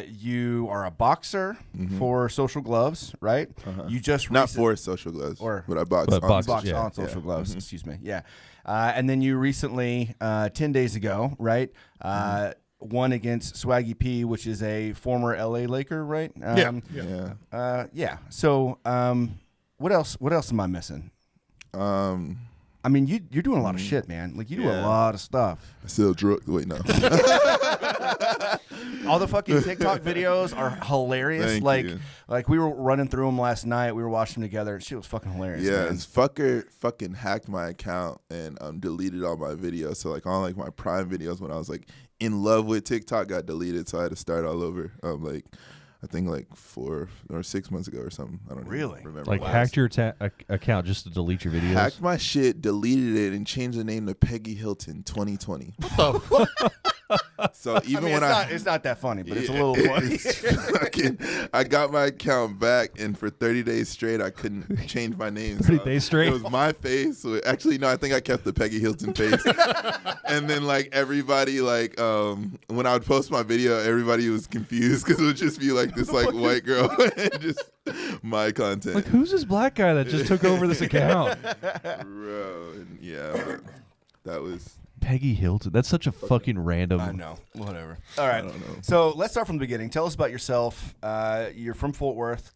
You are a boxer for Social Gloves, right? You just Not for social gloves, but I box. But on box- box yeah. on Social Gloves. Excuse me. Yeah, and then you recently, 10 days ago, right? Won against Swaggy P, which is a former LA Laker, right? Yeah. So, what else am I missing? I mean, you're doing a lot of shit, man. Like you do a Yeah. lot of stuff. I still drug. Wait, no. All the fucking TikTok videos are hilarious. Thank you. Like we were running through them last night. We were watching them together. Shit was fucking hilarious. Yeah, man. this fucker fucking hacked my account and deleted all my videos. So like all like my Prime videos when I was like in love with TikTok got deleted. So I had to start all over. Like I think like 4 or 6 months ago or something. I don't Really? remember. Like when. hacked your account just to delete your videos. Hacked my shit, deleted it, and changed the name to Peggy Hilton 2020. So even I mean, when it's not that funny, but it's a little funny. it's fucking, I got my account back, and for 30 days straight, I couldn't change my name. 30 days straight? It was my face. Actually, no, I think I kept the Peggy Hilton face. And then, like, everybody, like, when I would post my video, everybody was confused because it would just be, like, this, like, white girl and just my content. Like who's this black guy that just took over this account? Bro, and yeah. that was. Peggy Hilton. That's such a fucking random. I know. Whatever. All right. So let's start from the beginning. Tell us about yourself. You're from Fort Worth.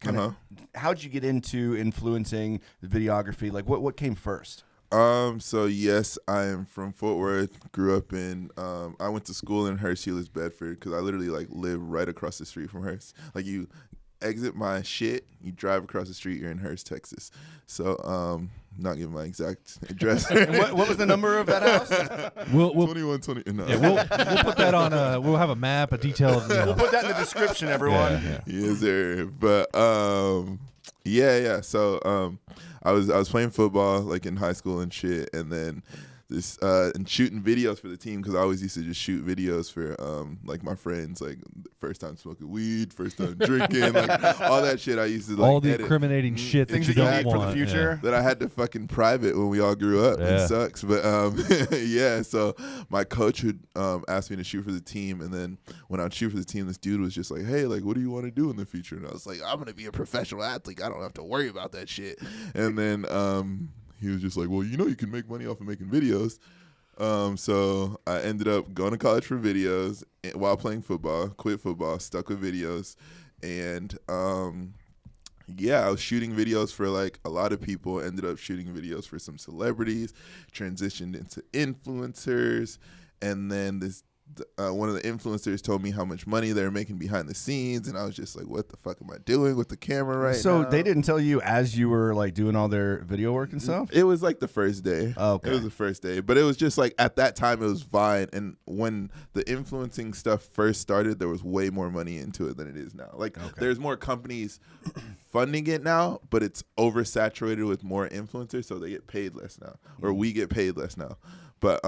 How'd you get into influencing the videography? Like, what came first? So yes, I am from Fort Worth. Grew up in. I went to school in Hearst, Bedford, because I literally like live right across the street from Hearst. Like you exit my shit, you drive across the street, you're in Hearst, Texas. So not giving my exact address. what was the number of that house? We'll 2120. No. Yeah, we'll put that on. We'll have a map, a detail. We'll put that in the description, everyone. Yeah. Yes, sir. But yeah. So I was playing football like in high school and shit, and then this and shooting videos for the team because I always used to just shoot videos for like my friends, like first time smoking weed, first time drinking, like all that shit. I used to like all the edit. incriminating shit Things that you don't for want the future. That I had to fucking private when we all grew up. Yeah. It sucks, but yeah. So my coach would ask me to shoot for the team, and then when I'd shoot for the team, this dude was just like, "Hey, like, what do you want to do in the future?" And I was like, "I'm gonna be a professional athlete. I don't have to worry about that shit." And then he was just like, "Well, you know, you can make money off of making videos." So I ended up going to college for videos while playing football. Quit football, stuck with videos, and yeah, I was shooting videos for like a lot of people. Ended up shooting videos for some celebrities, transitioned into influencers, and then this one of the influencers told me how much money they were making behind the scenes, and I was just like, "What the fuck am I doing with the camera right now?" So they didn't tell you as you were like doing all their video work and stuff? It was like the first day. Oh, okay. It was the first day, but it was just like at that time it was Vine, and when the influencing stuff first started, there was way more money into it than it is now. Like there's more companies funding it now, but it's oversaturated with more influencers, so they get paid less now, or we get paid less now. But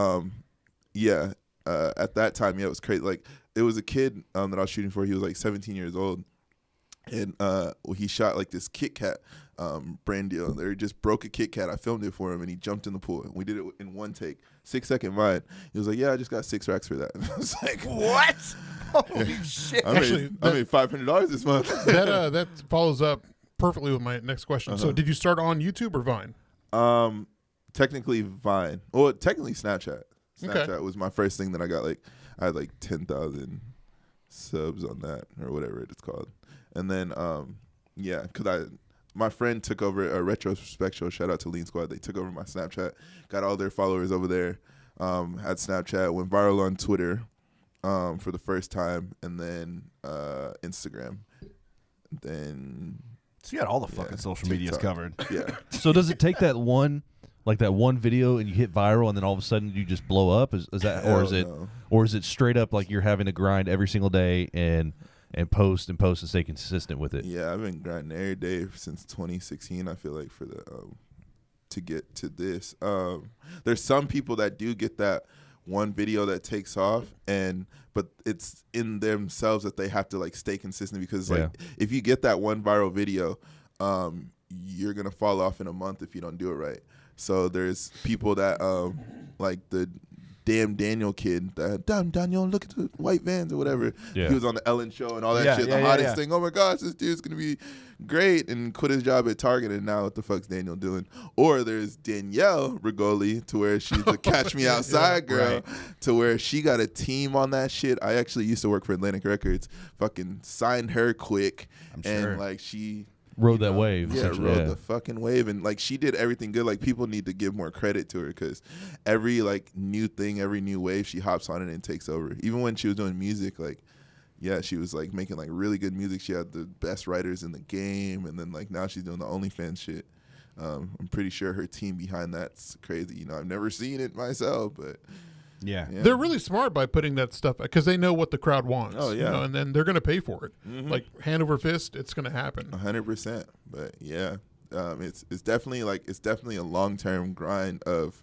yeah. At that time, yeah, it was crazy. Like, it was a kid that I was shooting for. He was like 17 years old, and he shot like this Kit Kat brand deal. They just broke a Kit Kat. I filmed it for him, and he jumped in the pool. We did it in one take, 6-second Vine. He was like, "Yeah, I just got 6 racks for that." And I was like, "What? Holy shit!" I made $500 this month. That follows up perfectly with my next question. So, did you start on YouTube or Vine? Technically Vine. Well, technically Snapchat. Snapchat Okay. was my first thing that I got. Like, I had like 10,000 subs on that, or whatever it's called. And then, yeah, because my friend took over a retrospect show. Shout out to Lean Squad. They took over my Snapchat, got all their followers over there. Had Snapchat, went viral on Twitter for the first time, and then Instagram. Then, so you had all the fucking social medias TikTok. covered. Yeah. So does it take that one video and you hit viral and then all of a sudden you just blow up? Is that or is it straight up like you're having to grind every single day and post and stay consistent with it? Yeah, I've been grinding every day since 2016. I feel like for the to get to this. There's some people that do get that one video that takes off, but it's in themselves that they have to like stay consistent, because like if you get that one viral video, you're gonna fall off in a month if you don't do it right. So there's people that like the damn Daniel kid, that damn Daniel, look at the white vans or whatever. Yeah. He was on the Ellen show and all that shit. The hottest thing. Oh my gosh, this dude's gonna be great, and quit his job at Target, and now what the fuck's Daniel doing? Or there's Danielle Rigoli, to where she's the Catch Me Outside girl, to where she got a team on that shit. I actually used to work for Atlantic Records. Fucking signed her quick, and like she rode that wave. Yeah, rode the fucking wave, and like she did everything good. Like, people need to give more credit to her, because every like new thing, every new wave, she hops on it and takes over. Even when she was doing music, like, yeah, she was like making like really good music. She had the best writers in the game, and then like now she's doing the OnlyFans shit. I'm pretty sure her team behind that's crazy. You know, I've never seen it myself, but yeah. They're really smart by putting that stuff, because they know what the crowd wants. Oh, yeah. You know, and then they're going to pay for it. Like, hand over fist, it's going to happen. 100%. But yeah, it's definitely a long-term grind of.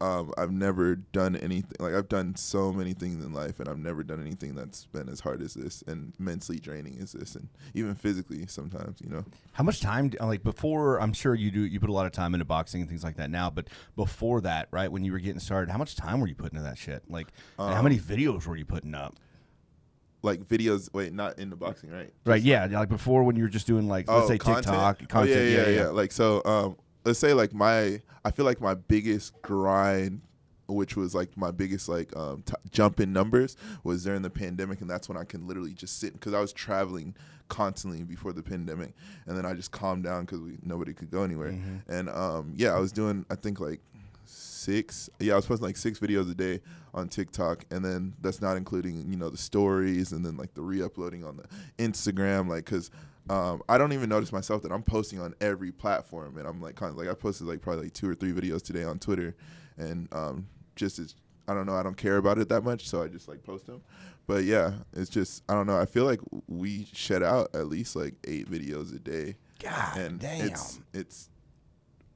I've never done anything, like, I've done so many things in life, and I've never done anything that's been as hard as this and mentally draining as this, and even physically sometimes, you know. How much time, like, before, I'm sure you put a lot of time into boxing and things like that now, but before that, right, when you were getting started, how much time were you putting into that shit? Like, and how many videos were you putting up? Like videos, not in the boxing, right? Right, yeah, like before, when you were just doing, like, let's say content? TikTok content. Yeah. Like, so let's say like I feel like my biggest grind which was like my biggest like jump in numbers, was during the pandemic, and that's when I can literally just sit, because I was traveling constantly before the pandemic, and then I just calmed down because nobody could go anywhere. And I was doing, I think, like I was posting like 6 videos a day on TikTok, and then that's not including, you know, the stories, and then like the re-uploading on the Instagram, like, because I don't even notice myself that I'm posting on every platform, and I'm like kind of like, I posted like probably like 2 or 3 videos today on Twitter, and just as, I don't know, I don't care about it that much, so I just like post them. But yeah, it's just, I don't know, I feel like we shed out at least like 8 videos a day. God and damn. It's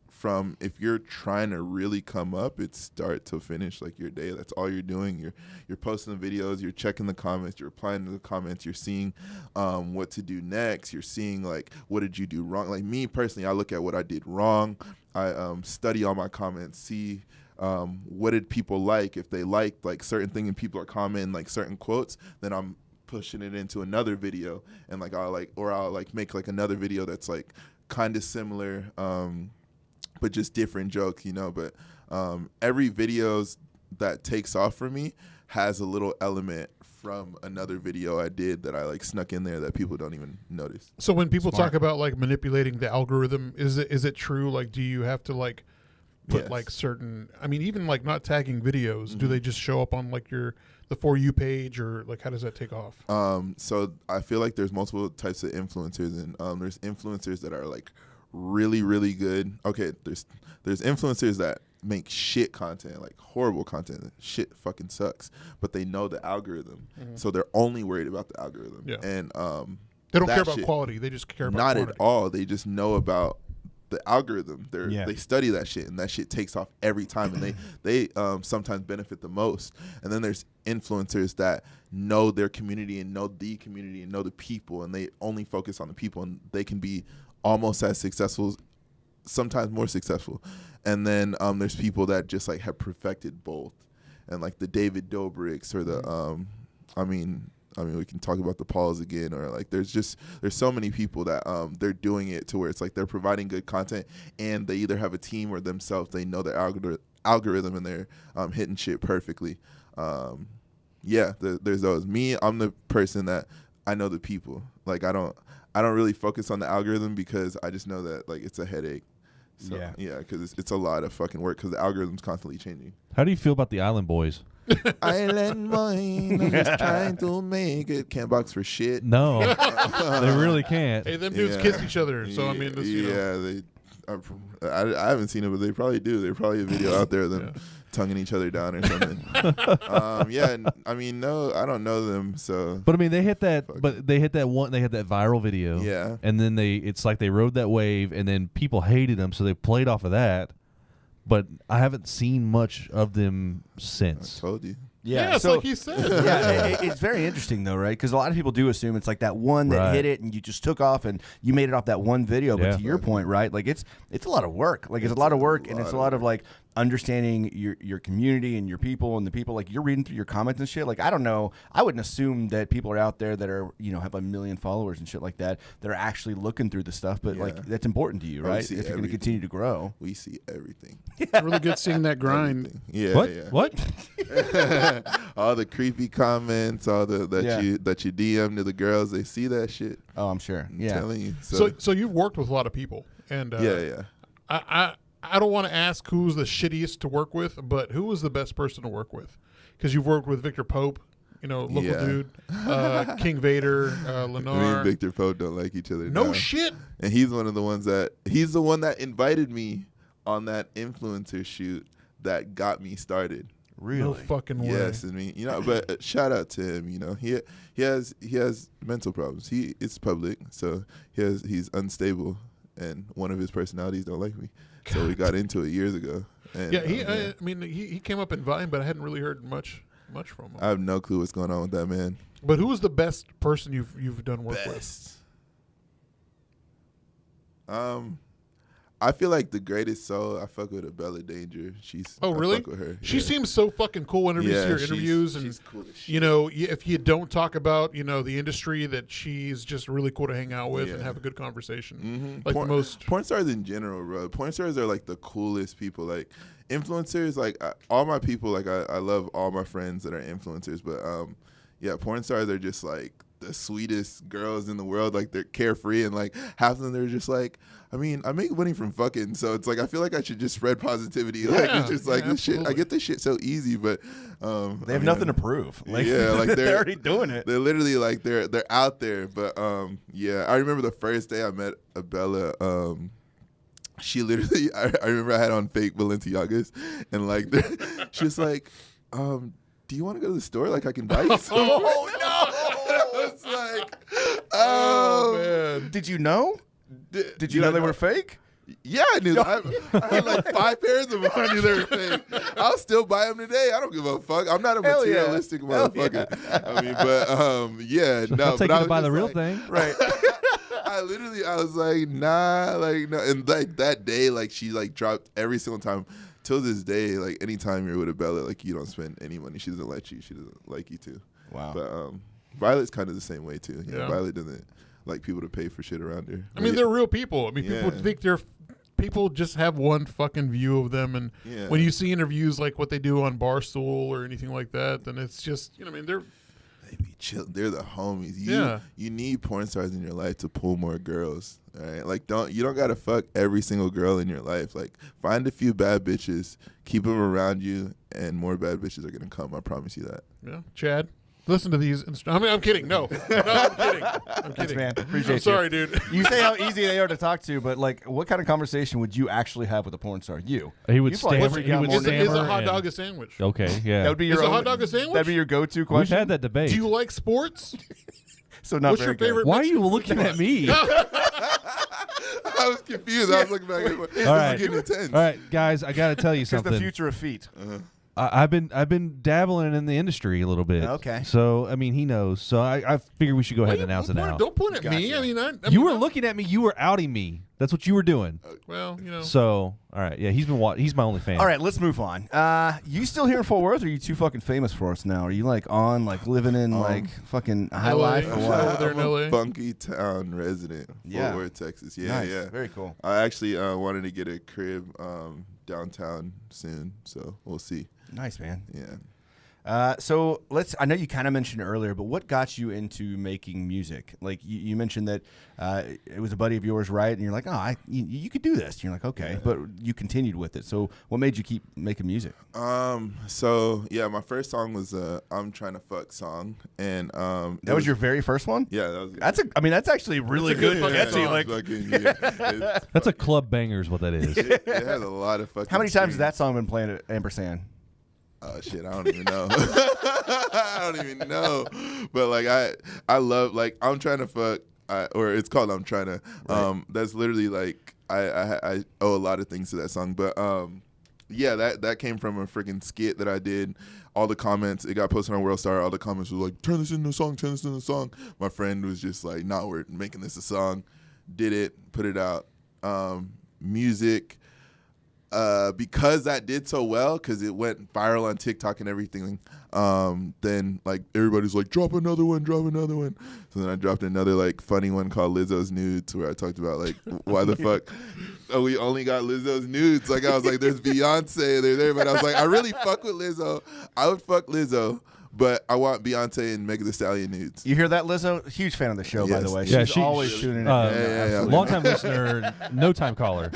from, if you're trying to really come up, it's start to finish, like your day. That's all you're doing. You're posting the videos, you're checking the comments, you're replying to the comments, you're seeing what to do next, you're seeing like, what did you do wrong? Like me personally, I look at what I did wrong. I study all my comments, see what did people like. If they liked like certain thing and people are commenting like certain quotes, then I'm pushing it into another video, and like I'll make like another video that's like kind of similar, but just different jokes, you know. But every videos that takes off for me has a little element from another video I did that I like snuck in there that people don't even notice. So when people Smart. talk about like manipulating the algorithm, is it true? Like, do you have to like put Yes. like certain, I mean, even like not tagging videos, do they just show up on like the For You page, or like how does that take off? So I feel like there's multiple types of influencers, and there's influencers that are like really, really good. Okay, there's influencers that make shit content, like horrible content. Shit fucking sucks, but they know the algorithm, so they're only worried about the algorithm. Yeah. And They don't that care about shit, quality. They just care about not quantity. at all. They just know about the algorithm. They study that shit, and that shit takes off every time, and they sometimes benefit the most. And then there's influencers that know their community and know the people, and they only focus on the people, and they can be almost as successful, sometimes more successful. And then there's people that just like have perfected both, and like the David Dobrik's, or the I mean we can talk about the Pauls again, or like there's so many people that they're doing it to where it's like they're providing good content, and they either have a team or themselves, they know their algorithm, and they're hitting shit perfectly. There's those. Me, I'm the person that I know the people. Like I don't really focus on the algorithm, because I just know that like it's a headache. So, because it's a lot of fucking work, because the algorithm's constantly changing. How do you feel about the Island Boys? Island mine, I'm just trying to make it. Can't box for shit. No, they really can't. Hey, them dudes kiss each other. So I mean, this, you know. they. I haven't seen it, but they probably do. There's probably a video out there of them tonguing each other down or something. And, I mean, no, I don't know them, so. But I mean, they hit that. But they hit that one. They had that viral video. Yeah. And then it's like they rode that wave, and then people hated them, so they played off of that. But I haven't seen much of them since. I told you. Yeah, it's like he said. It's very interesting though, right? Because a lot of people do assume it's like that one that hit it and you just took off and you made it off that one video. But to your point, right? Like it's a lot of work. Like it's a lot of work, and it's a lot of like understanding your community and your people, and the people, like you're reading through your comments and shit. Like I don't know, I wouldn't assume that people are out there that are, you know, have 1 million followers and shit like that are actually looking through the stuff. But like that's important to you, right? If you're going to continue to grow, we see everything. It's really good seeing that grind. Everything. Yeah. What? Yeah. What? All the creepy comments, all that you DM to the girls, they see that shit. Oh, I'm sure. I'm telling you. So you've worked with a lot of people, and I don't want to ask who's the shittiest to work with, but who was the best person to work with? Because you've worked with Victor Pope, you know, local dude, King Vader, Lenore. Me and Victor Pope don't like each other. No now. shit. And he's one of the ones he's the one that invited me on that influencer shoot that got me started. Really? No fucking way. Yes, I mean, you know, but shout out to him. You know, he has mental problems. It's public, so he's unstable, and one of his personalities don't like me. So we got into it years ago. And, I mean, he came up in Vine, but I hadn't really heard much from him. I have no clue what's going on with that man. But who was the best person you've done work with? I feel like the greatest soul, I fuck with Bella Danger. Really? I fuck with her. She seems so fucking cool whenever you see her interviews, and she's cool as shit. you know, if you don't talk about, you know, the industry, that she's just really cool to hang out with and have a good conversation. Mm-hmm. Like porn stars in general, bro. Porn stars are like the coolest people. Like influencers, like all my people, like I love all my friends that are influencers, but yeah, porn stars are just like the sweetest girls in the world. Like they're carefree, and like half of them they're just like, I mean, I make money from fucking, so it's like I feel like I should just spread positivity. Like it's just like this shit. I get this shit so easy, but they have nothing to prove. Like, yeah, like they're already doing it. They're literally like they're out there. But yeah, I remember the first day I met Abella. She literally, I remember I had on fake Balenciagas, and like she was like, do you want to go to the store? Like I can buy you some. Oh no! It's like, oh man. Did you know? Did you know they were fake? Yeah, I knew. I had like 5 pairs of them. I knew they were fake. I'll still buy them today. I don't give a fuck. I'm not a materialistic motherfucker. Yeah. I mean, but yeah, no. I'll take but you to buy the real thing, right? I was like, nah, like no, and like that day, like she like dropped every single time. Till this day, like anytime you're with Abella, like you don't spend any money. She doesn't let you. She doesn't like you to. Wow. But Violet's kind of the same way too. You know, Yeah. Violet doesn't like people to pay for shit around her. I mean, they're real people. I mean, people Yeah. think they're people just have one fucking view of them, and when you see interviews like what they do on Barstool or anything like that, then it's just I mean, they be chill. They're the homies. You need porn stars in your life to pull more girls. All right, like you don't gotta fuck every single girl in your life. Like find a few bad bitches, keep them around you, and more bad bitches are gonna come. I promise you that. Yeah, Chad. Listen to these. I mean, I'm kidding. No, I'm kidding. I'm kidding. Thanks, man. Appreciate I'm sorry, dude. You say how easy they are to talk to, but like, what kind of conversation would you actually have with a porn star? You. He would You probably stammer. He got would more Is than- a stammer. hot and- dog a sandwich? Okay, yeah. That would be your Is a own- hot dog a sandwich? That'd be your go-to We've question. had that debate. Do you like sports? So not What's very your favorite? Why are you Mexican looking food? at me? I was confused. I was looking back. This All is right, getting intense. all right, guys. I got to tell you Here's something. the future of feet. I've been dabbling in the industry a little bit. Okay. So I mean, he knows. So I figure we should go ahead and announce it now. Don't point at me. Gotcha. I mean, You were looking at me. You were outing me. That's what you were doing. Well, So all right, yeah. He's my only fan. All right, let's move on. You still here in Fort Worth, or are you too fucking famous for us now? Are you like living in like fucking high LA. life or Over what? there in I'm a LA. funky town resident, Yeah. Fort Worth, Texas. Yeah, Nice. yeah. Very cool. I actually wanted to get a crib downtown soon, so we'll see. Nice, man. Yeah. So I know you kind of mentioned it earlier, but what got you into making music? Like you mentioned that it was a buddy of yours, right? And you're like, you could do this. And you're like, okay, but you continued with it. So what made you keep making music? So yeah, my first song was "I'm Trying to Fuck" song, and That was your very first one? yeah. That was That's actually really That's a good good. fucking Catchy, song. like, fucking, yeah. That's a club banger, is what that is. It has a lot of fucking. how many times has streams. that song been playing at Ampersand? Oh shit, I don't even know. I don't even know. But like I love like I'm trying to fuck, or it's called I'm trying to. That's literally like I owe a lot of things to that song. But yeah, that came from a freaking skit that I did. All the comments, it got posted on World Star. All the comments were like, "Turn this into a song. Turn this into a song." My friend was just like, "Nah, we're making this a song." Did it, put it out. Music. Because that did so well, because it went viral on TikTok and everything, then like everybody's like, drop another one. So then I dropped another like funny one called Lizzo's Nudes, where I talked about like why the fuck we only got Lizzo's nudes. Like I was like, there's Beyonce, they're there, but I was like, I really fuck with Lizzo. I would fuck Lizzo, but I want Beyonce and Megan Thee Stallion nudes. You hear that, Lizzo? Huge fan of the show, by Yes. the way. Yeah, She's she- always she- tuning in. yeah. Long-time listener, no-time caller.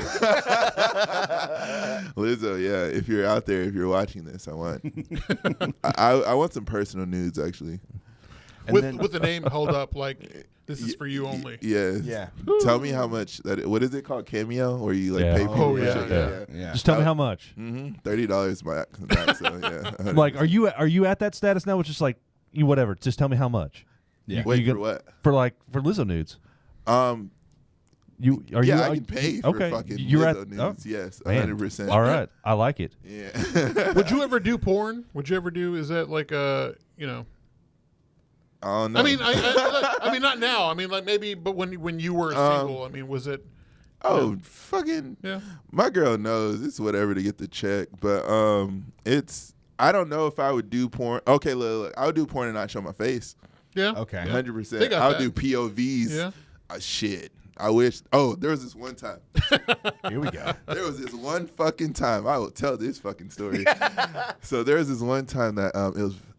Lizzo, yeah, if you're out there, if you're watching this, I want I want some personal nudes actually. And then- with the name held up like this is for you only. Yes. Yeah. Tell me how much what is it called? Cameo, where you like Yeah. pay people? Oh, for yeah, shit? Yeah. Just tell me how much. $30 back. So yeah. Like, are you at that status now? Which is like, you whatever. Just tell me how much. Yeah. Wait, You for what? For Lizzo nudes. Yeah, I can pay for okay. fucking You're Lizzo at nudes. oh, Yes, man. 100%. All right, I like it. Yeah. Would you ever do porn? Would you ever do? Is that like I don't know. I mean, I mean, not now. I mean, like maybe, but when you were single, I mean, was it? Oh, fucking. Yeah. My girl knows it's whatever to get the check, but it's. I don't know if I would do porn. Okay, look, I would do porn and not show my face. Yeah. Okay. 100%. They got I'll that. do POVs. Yeah. Shit. I wish. Oh, there was this one time. Here we go. There was this one fucking time. I will tell this fucking story. So there was this one time that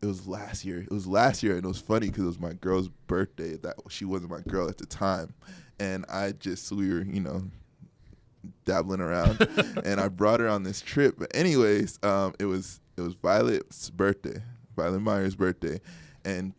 it was last year. It was last year, and it was funny because it was my girl's birthday. That she wasn't my girl at the time, and we were dabbling around, and I brought her on this trip. But anyways, it was Violet's birthday, Violet Meyer's birthday, and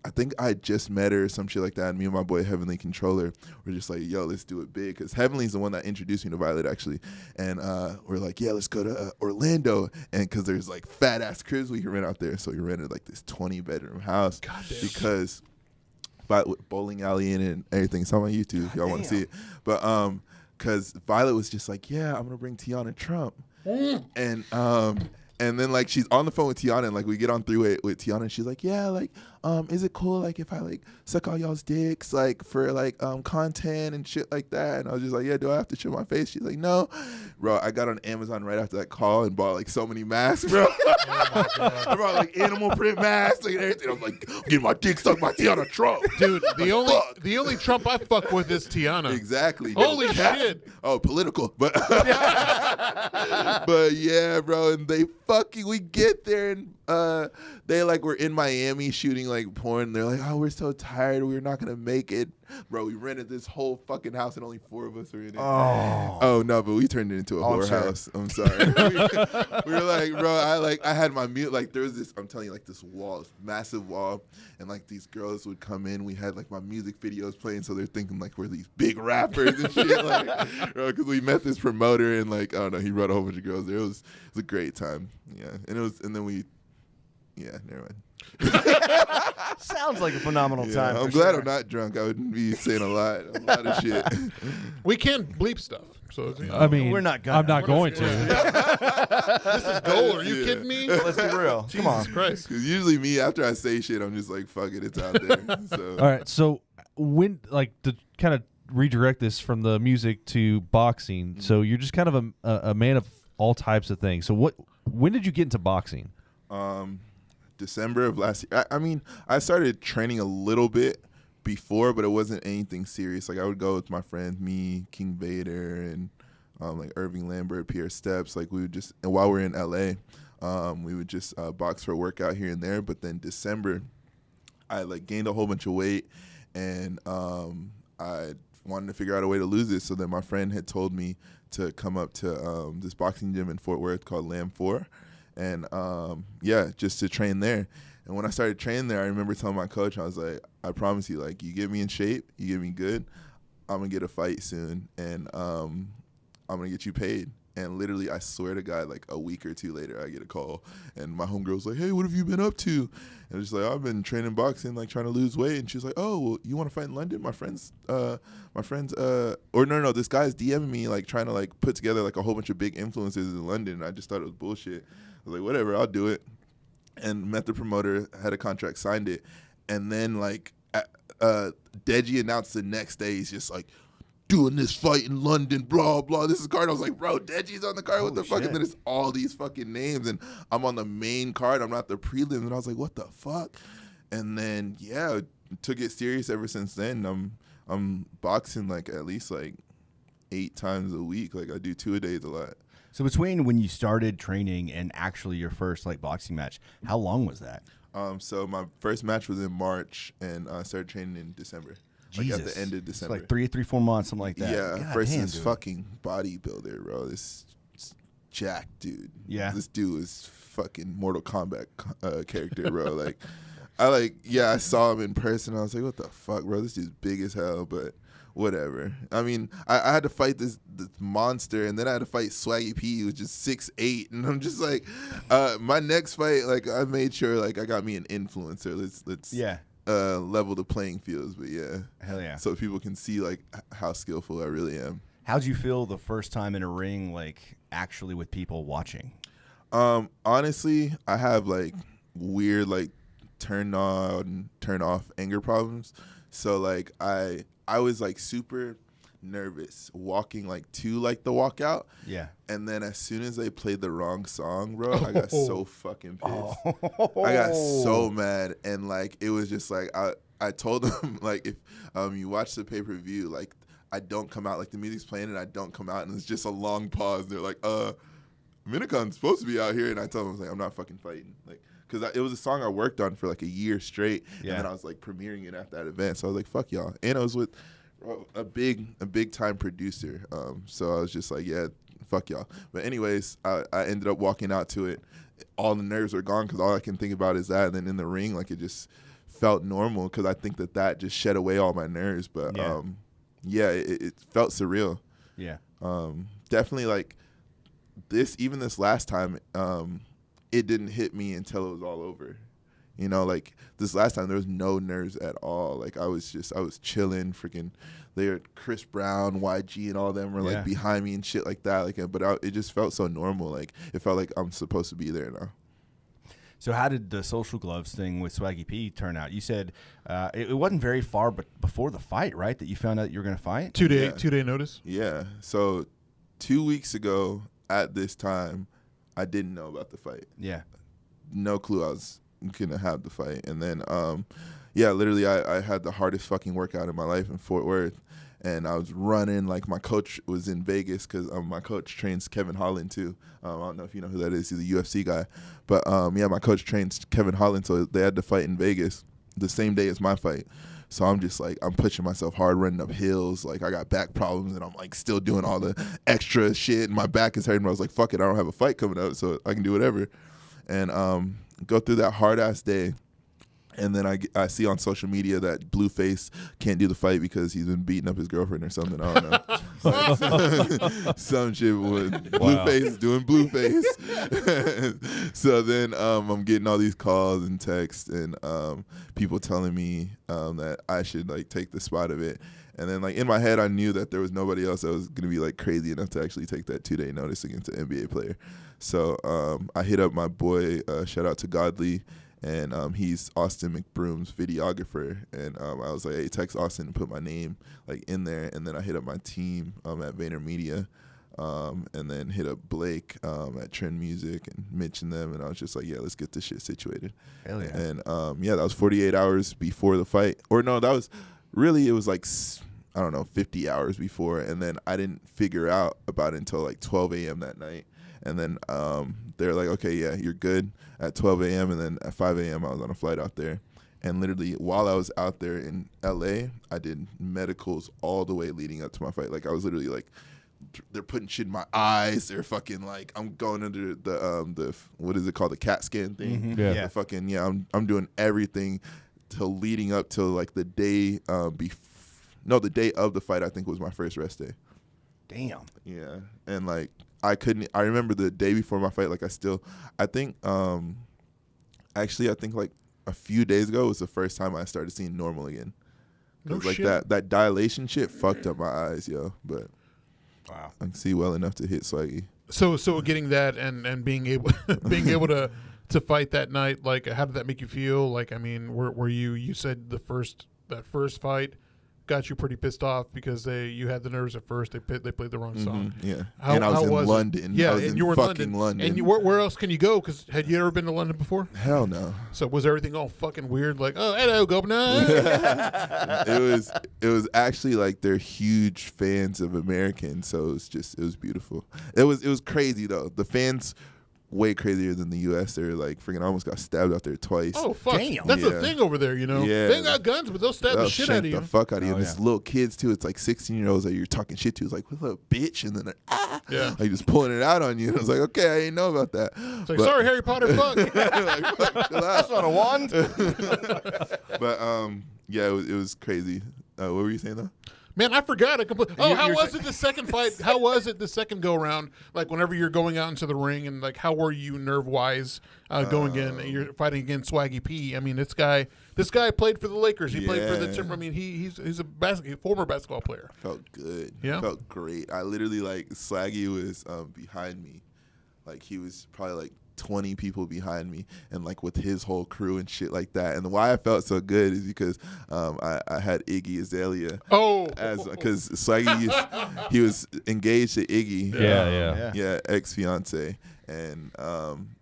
I think I just met her or some shit like that, and me and my boy Heavenly Controller were just like, yo, let's do it big, because Heavenly's the one that introduced me to Violet, actually, and we're like, yeah, let's go to Orlando, and because there's like fat-ass cribs we can rent out there, so we rented like this 20-bedroom house, because with bowling alley in it and everything. It's on my YouTube if y'all want to see it, but because Violet was just like, yeah, I'm gonna bring Tiana Trump, and then like she's on the phone with Tiana, and like we get on three-way with Tiana, and she's like, yeah, like is it cool like if I like suck all y'all's dicks like for like content and shit like that? And I was just like, yeah, do I have to show my face? She's like, no. Bro, I got on Amazon right after that call and bought like so many masks, bro. I brought like animal print masks like, and everything. I was like, I'm getting my dick sucked by Tiana Trump. Dude, the only Trump I fuck with is Tiana. Exactly. Holy shit. Oh, political. But but yeah, bro, and we get there, and they like were in Miami shooting like porn. They're like, oh, we're so tired, we're not gonna make it. Bro, we rented this whole fucking house and only 4 of us were in it. Oh no, but we turned it into a whorehouse. I'm sorry. we were like, bro, I had my mute, like there was this, I'm telling you, like this wall, this massive wall, and like these girls would come in. We had like my music videos playing, so they're thinking like we're these big rappers and shit, like, bro, because we met this promoter and like I don't know, he brought a whole bunch of girls there. It was a great time, yeah. And then we, yeah, never mind. Sounds like a phenomenal time. I'm glad I'm not drunk. I wouldn't be saying a lot of shit. We can't bleep stuff. So I mean, we're not gonna. I'm not going to. This is gold. Are you kidding me? Let's be real. Come on. Jesus Christ. Because usually me, after I say shit, I'm just like, fuck it, it's out there. So. All right, so when, like, to kind of redirect this from the music to boxing, so you're just kind of a man of all types of things. So when did you get into boxing? December of last year. I mean, I started training a little bit before, but it wasn't anything serious. Like I would go with my friends, me, King Vader, and like Irving Lambert, Pierre Steps. Like we would just, and while we were in LA, we would just box for a workout here and there. But then December, I like gained a whole bunch of weight, and I wanted to figure out a way to lose it. So then my friend had told me to come up to this boxing gym in Fort Worth called Lamb 4. And yeah, just to train there. And when I started training there, I remember telling my coach, I was like, I promise you, like, you get me in shape, you get me good, I'm gonna get a fight soon, and I'm gonna get you paid. And literally, I swear to God, like a week or two later, I get a call, and my homegirl's like, hey, what have you been up to? And it's like, I've been training boxing, like trying to lose weight. And she's like, oh, well, you want to fight in London? My friends, this guy's DMing me, like trying to like put together like a whole bunch of big influencers in London. And I just thought it was bullshit. I was like, whatever, I'll do it. And met the promoter, had a contract, signed it. And then like Deji announced the next day, he's just like, doing this fight in London, blah, blah. This is card. I was like, bro, Deji's on the card. What the fuck? And then it's all these fucking names. And I'm on the main card. I'm not the prelims. And I was like, what the fuck? And then, yeah, took it serious ever since then. I'm boxing like at least like 8 times a week. Like I do 2 a day a lot. So between when you started training and actually your first like boxing match, how long was that? So my first match was in March, and I started training in December. Jesus. Like at the end of December. It's like 3-4 months, something like that. Yeah, God versus damn, this dude. fucking bodybuilder, bro. This Jack dude. Yeah. This dude is fucking Mortal Kombat character, bro. Like, I saw him in person. I was like, what the fuck, bro? This dude's big as hell, but whatever. I mean, I had to fight this monster, and then I had to fight Swaggy P, who was just 6'8", and I'm just like, my next fight, like, I made sure, like, I got me an influencer. Let's level the playing fields, but yeah. Hell yeah. So people can see, like, how skillful I really am. How'd you feel the first time in a ring, like, actually with people watching? Honestly, I have, like, weird, like, turn on, turn off anger problems. So, like, I was, like, super nervous walking, like, to, like, the walkout. Yeah. And then as soon as they played the wrong song, bro, I got so fucking pissed. I got so mad. And, like, it was just, like, I told them like if you watch the pay-per-view, like I don't come out, like the music's playing and I don't come out, and it's just a long pause. They're like, Minikon's supposed to be out here, and I told them I was like, I'm not fucking fighting, like. Because it was a song I worked on for like a year straight, and then I was like premiering it at that event. So I was like, "Fuck y'all!" And I was with a big time producer. So I was just like, "Yeah, fuck y'all." But anyways, I ended up walking out to it. All the nerves were gone because all I can think about is that. And then in the ring, like it just felt normal because I think that just shed away all my nerves. But it felt surreal. Yeah. Definitely like this last time. It didn't hit me until it was all over. You know, like this last time there was no nerves at all. Like I was chilling, freaking there Chris Brown, YG and all of them were like behind me and shit like that. Like it just felt so normal. Like it felt like I'm supposed to be there now. So how did the social gloves thing with Swaggy P turn out? You said it wasn't very far but before the fight, right? That you found out you were going to fight? 2 day notice? Yeah. So 2 weeks ago at this time, I didn't know about the fight. Yeah. No clue I was going to have the fight. And then, literally I had the hardest fucking workout in my life in Fort Worth. And I was running, like my coach was in Vegas because my coach trains Kevin Holland too. I don't know if you know who that is. He's a UFC guy. But, my coach trains Kevin Holland, so they had to fight in Vegas the same day as my fight. So I'm just like, I'm pushing myself hard, running up hills. Like I got back problems and I'm like still doing all the extra shit and my back is hurting. But I was like, fuck it, I don't have a fight coming up, so I can do whatever. And go through that hard ass day. And then I see on social media that Blueface can't do the fight because he's been beating up his girlfriend or something. I don't know. Some shit with Blueface doing Blueface. So then I'm getting all these calls and texts and people telling me that I should like take the spot of it. And then like in my head, I knew that there was nobody else that was going to be like crazy enough to actually take that 2 day notice against an NBA player. So I hit up my boy, shout out to Godly. And he's Austin McBroom's videographer. And I was like, hey, text Austin and put my name like in there. And then I hit up my team at TRND MEDIA, and then hit up Blake at TRND Music and mentioned them. And I was just like, yeah, let's get this shit situated. Hell yeah. And that was 48 hours before the fight. Or no, that was really, it was like, I don't know, 50 hours before. And then I didn't figure out about it until like 12 a.m. that night. And then they're like, okay, yeah, you're good at 12 a.m. And then at 5 a.m. I was on a flight out there. And literally while I was out there in L.A., I did medicals all the way leading up to my fight. Like I was literally like, they're putting shit in my eyes. They're fucking like, I'm going under the what is it called, the CAT scan thing? Mm-hmm. Yeah. The fucking, I'm doing everything till leading up till like the day the day of the fight, I think was my first rest day. Damn. Yeah. And like, I remember the day before my fight, like I think like a few days ago was the first time I started seeing normal again. No like shit. that dilation shit fucked up my eyes, yo. But wow, I can see well enough to hit Swaggy. So getting that and being able to fight that night, like how did that make you feel? Like I mean, were you said that first fight got you pretty pissed off because you had the nerves at first. They played the wrong song. Yeah. And I was in London. Yeah, I was and in you were in fucking London. And where else can you go? Because had you ever been to London before? Hell no. So was everything all fucking weird? Like, oh, hello, governor. It was actually like they're huge fans of Americans, so it was beautiful. It was crazy though. The fans way crazier than the U.S. They're like freaking almost got stabbed out there twice. Oh fuck! Damn. That's the thing over there, you know. Yeah. They ain't got guns, but they'll stab the shit out of you. The fuck out of you. Oh, And this little kids too. It's like 16-year-olds that you're talking shit to. It's like, what's up, bitch? And then Yeah. like just pulling it out on you. And I was like, okay, I didn't know about that. It's like, sorry, Harry Potter, fuck. Like, fuck, chill out. That's not a wand. But it was crazy. What were you saying though? Man, I forgot. How you're was it the second fight? How was it the second go around? Like whenever you're going out into the ring, and like how were you nerve wise going in? And you're fighting against Swaggy P. I mean, this guy played for the Lakers. He played for the Timber. I mean, he's a former basketball player. Felt good. Yeah, felt great. I literally like Swaggy was behind me, like he was probably like 20 people behind me, and like with his whole crew and shit like that. And why I felt so good is because I had Iggy Azalea. Because Swaggy he was engaged to Iggy. Yeah, ex-fiance. And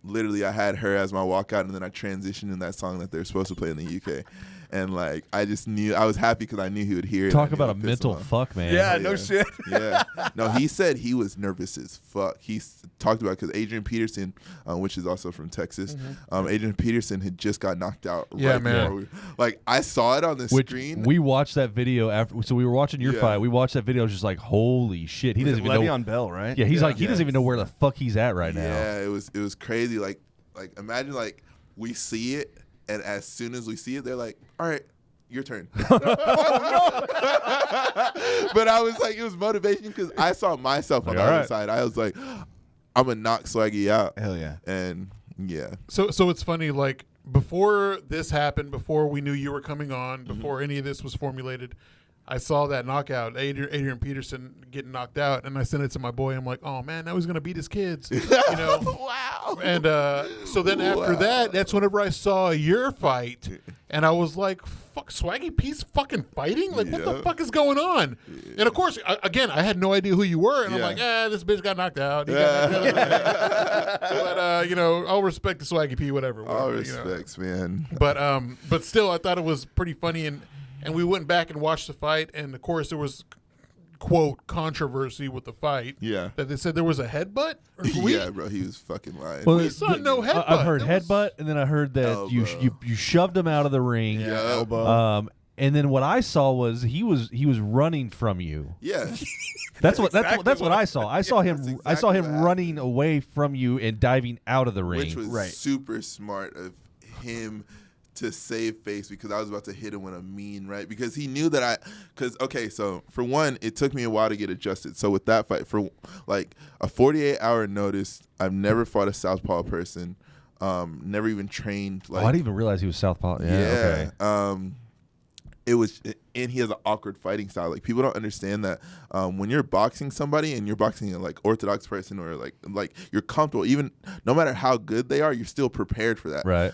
literally I had her as my walkout, and then I transitioned in that song that they're supposed to play in the UK. and like I just knew I was happy because I knew he would hear it. Talk about a mental fuck, man. Yeah, no shit. Yeah, no, he said he was nervous as fuck. He talked about because Adrian Peterson, which is also from Texas, Adrian Peterson had just got knocked out. Yeah, right man. Like I saw it on the screen. We watched that video after, so we were watching your fight. We watched that video. I was just like, holy shit, he doesn't even know. Le'Veon Bell, right? Yeah, he's like, he doesn't even know where the fuck he's at right now. Yeah, it was crazy. Like imagine like we see it, and as soon as we see it, they're like, all right, your turn. But I was like, it was motivation because I saw myself on the other side. I was like, I'm gonna knock Swaggy out. Hell yeah. And yeah. So it's funny, like before this happened, before we knew you were coming on, before any of this was formulated, I saw that knockout, Adrian Peterson getting knocked out, and I sent it to my boy. I'm like, oh man, now he's gonna beat his kids, you know? Wow. And so then after that, that's whenever I saw your fight, and I was like, fuck, Swaggy P's fucking fighting? Like, what the fuck is going on? And of course, again, I had no idea who you were, and I'm like, this bitch got knocked out. He got knocked out. But you know, I'll respect the Swaggy P, whatever. All respects, man. But still, I thought it was pretty funny, and we went back and watched the fight, and of course there was quote controversy with the fight. Yeah. That they said there was a headbutt. Yeah, bro, he was fucking lying. Well, we saw no headbutt. I've heard headbutt, and then I heard that you shoved him out of the ring. Yeah, elbow. And then what I saw was he was running from you. Yeah. That's what I saw. I saw him running away from you and diving out of the ring. Which was super smart of him to save face because I was about to hit him with a mean right because he knew that so for one, it took me a while to get adjusted. So with that fight, for like a 48-hour notice, I've never fought a southpaw person, never even trained. Like, I didn't even realize he was southpaw. Yeah. Okay. It was, and he has an awkward fighting style. Like people don't understand that when you're boxing somebody and you're boxing a like orthodox person or like you're comfortable, even no matter how good they are, you're still prepared for that. Right.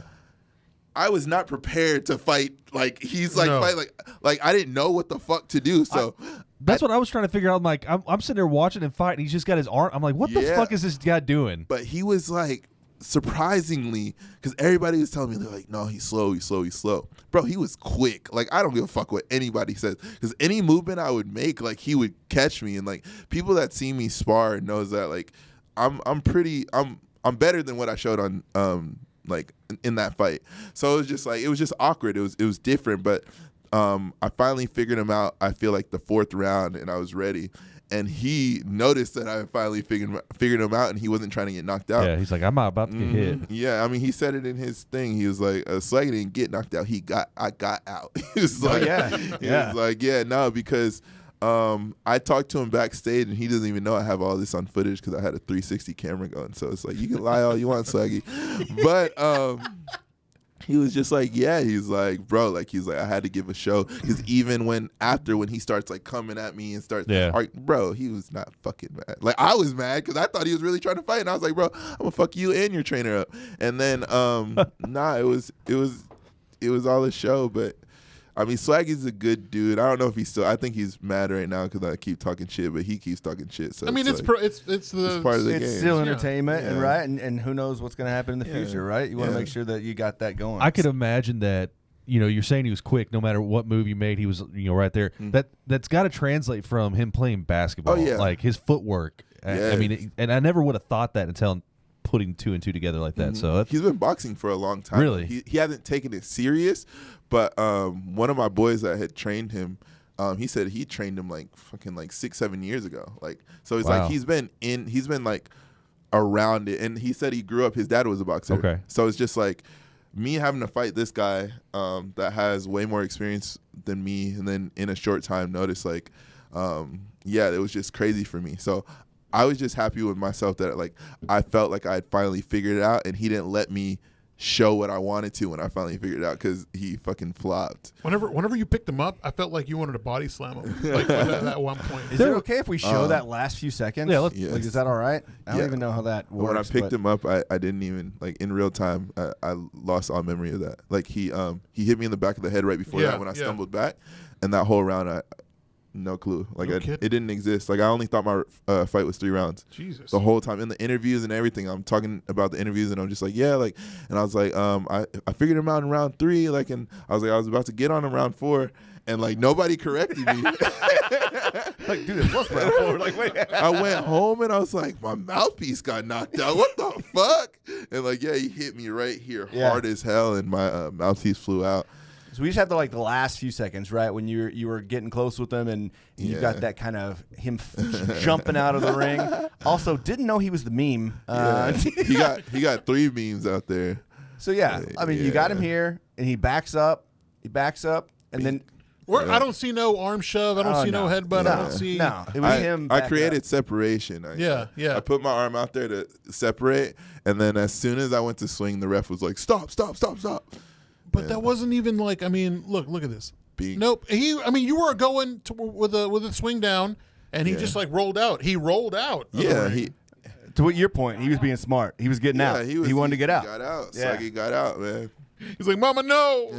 I was not prepared to fight like he's like fight like I didn't know what the fuck to do. So that's what I was trying to figure out. I'm like, I'm sitting there watching him fight, and he's just got his arm. I'm like, what the fuck is this guy doing? But he was like, surprisingly, because everybody was telling me, they're like, no, he's slow. Bro, he was quick. Like, I don't give a fuck what anybody says. Because any movement I would make, like, he would catch me. And, like, people that see me spar knows that, like, I'm better than what I showed on, like, in that fight. So it was just awkward. It was different. But I finally figured him out, I feel like, the fourth round, and I was ready. And he noticed that I finally figured him out, and he wasn't trying to get knocked out. Yeah, he's like, I'm about to get hit. Yeah, I mean, he said it in his thing. He was like, Swaggy didn't get knocked out. I got out. He was like, he was like, no, because I talked to him backstage, and he doesn't even know I have all this on footage because I had a 360 camera going. So it's like, you can lie all you want, Swaggy. But he was just like, he's like, bro, like, he's like, I had to give a show. Because even when he starts, like, coming at me and starts, bro, he was not fucking mad. Like, I was mad because I thought he was really trying to fight. And I was like, bro, I'm going to fuck you and your trainer up. And then, it was all a show. But, I mean, Swaggy's a good dude. I don't know if he's still, I think he's mad right now because I keep talking shit, but he keeps talking shit. So I mean, it's part of the game. It's still entertainment, and right, and who knows what's going to happen in the future, right? You want to make sure that you got that going. I could imagine that. You know, you're saying he was quick. No matter what move you made, he was right there. That's got to translate from him playing basketball. Oh, yeah. Like his footwork. I mean, and I never would have thought that until putting 2 and 2 together like that. So he's been boxing for a long time. Really, he hasn't taken it serious. But one of my boys that had trained him, he said he trained him like fucking like 6-7 years ago. Like, so it's like he's been like around it. And he said he grew up, his dad was a boxer. Okay. So it's just like me having to fight this guy that has way more experience than me, and then in a short time notice, like, it was just crazy for me. So I was just happy with myself that like I felt like I had finally figured it out, and he didn't let me show what I wanted to when I finally figured it out because he fucking flopped. Whenever you picked him up, I felt like you wanted to body slam him like at one point. Is it okay if we show that last few seconds? Yeah, like, is that all right? I don't even know how that works. When I picked him up, I didn't even, like, in real time, I lost all memory of that. Like, he hit me in the back of the head right before that when I stumbled back, and that whole round No clue. Like, No it kidding. didn't exist. Like, I only thought my fight was 3 rounds. Jesus. The whole time in the interviews and everything. I'm talking about the interviews and I'm just like, yeah, like, and I was like, I figured him out in round 3, like, and I was like, I was about to get on in round 4, and like nobody corrected me. Like, dude, it was round 4. Like, wait. I went home and I was like, my mouthpiece got knocked out. What the fuck? And like, yeah, he hit me right here hard as hell, and my mouthpiece flew out. So we just had the last few seconds, right, when you were getting close with him, and you got that kind of him jumping out of the ring. Also, didn't know he was the meme. He got 3 memes out there. So yeah, I mean, you got him here, and he backs up, and then. I don't see no arm shove. I don't see no headbutt. I don't see. No, it was him. I created separation. I put my arm out there to separate, and then as soon as I went to swing, the ref was like, "Stop, stop, stop, stop." But that wasn't even like. I mean, look at this. Nope. You were going with a swing down, and he just like rolled out. He rolled out. Yeah, to what your point, he was being smart. He was getting out. He wanted to get out. Got out. Yeah. Swaggy got out, man. He's like, "Mama, no."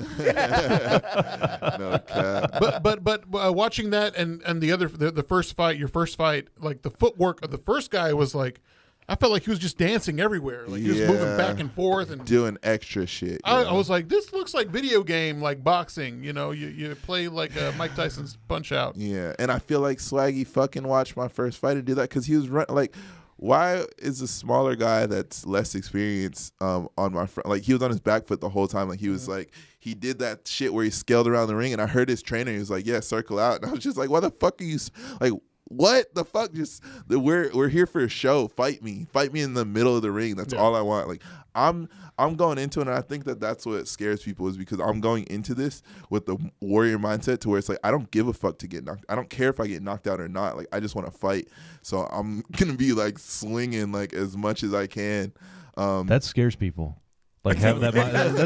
No cap. But watching that and the first fight, your first fight, like the footwork of the first guy was like, I felt like he was just dancing everywhere, like he was moving back and forth and doing extra shit. I was like, this looks like video game, like boxing. You know, you play like Mike Tyson's Punch Out. Yeah, and I feel like Swaggy fucking watched my first fight and did that because he was like. Why is a smaller guy that's less experienced on my front? Like, he was on his back foot the whole time. Like, he was like, he did that shit where he scaled around the ring, and I heard his trainer. He was like, yeah, circle out. And I was just like, why the fuck are you, like, what the fuck? Just, we're here for a show. Fight me in the middle of the ring. That's all I want. Like, I'm going into it, and I think that's what scares people, is because I'm going into this with the warrior mindset to where it's like, I don't give a fuck to get knocked. I don't care if I get knocked out or not. Like, I just want to fight. So I'm gonna be like slinging like as much as I can. That scares people. Like having that,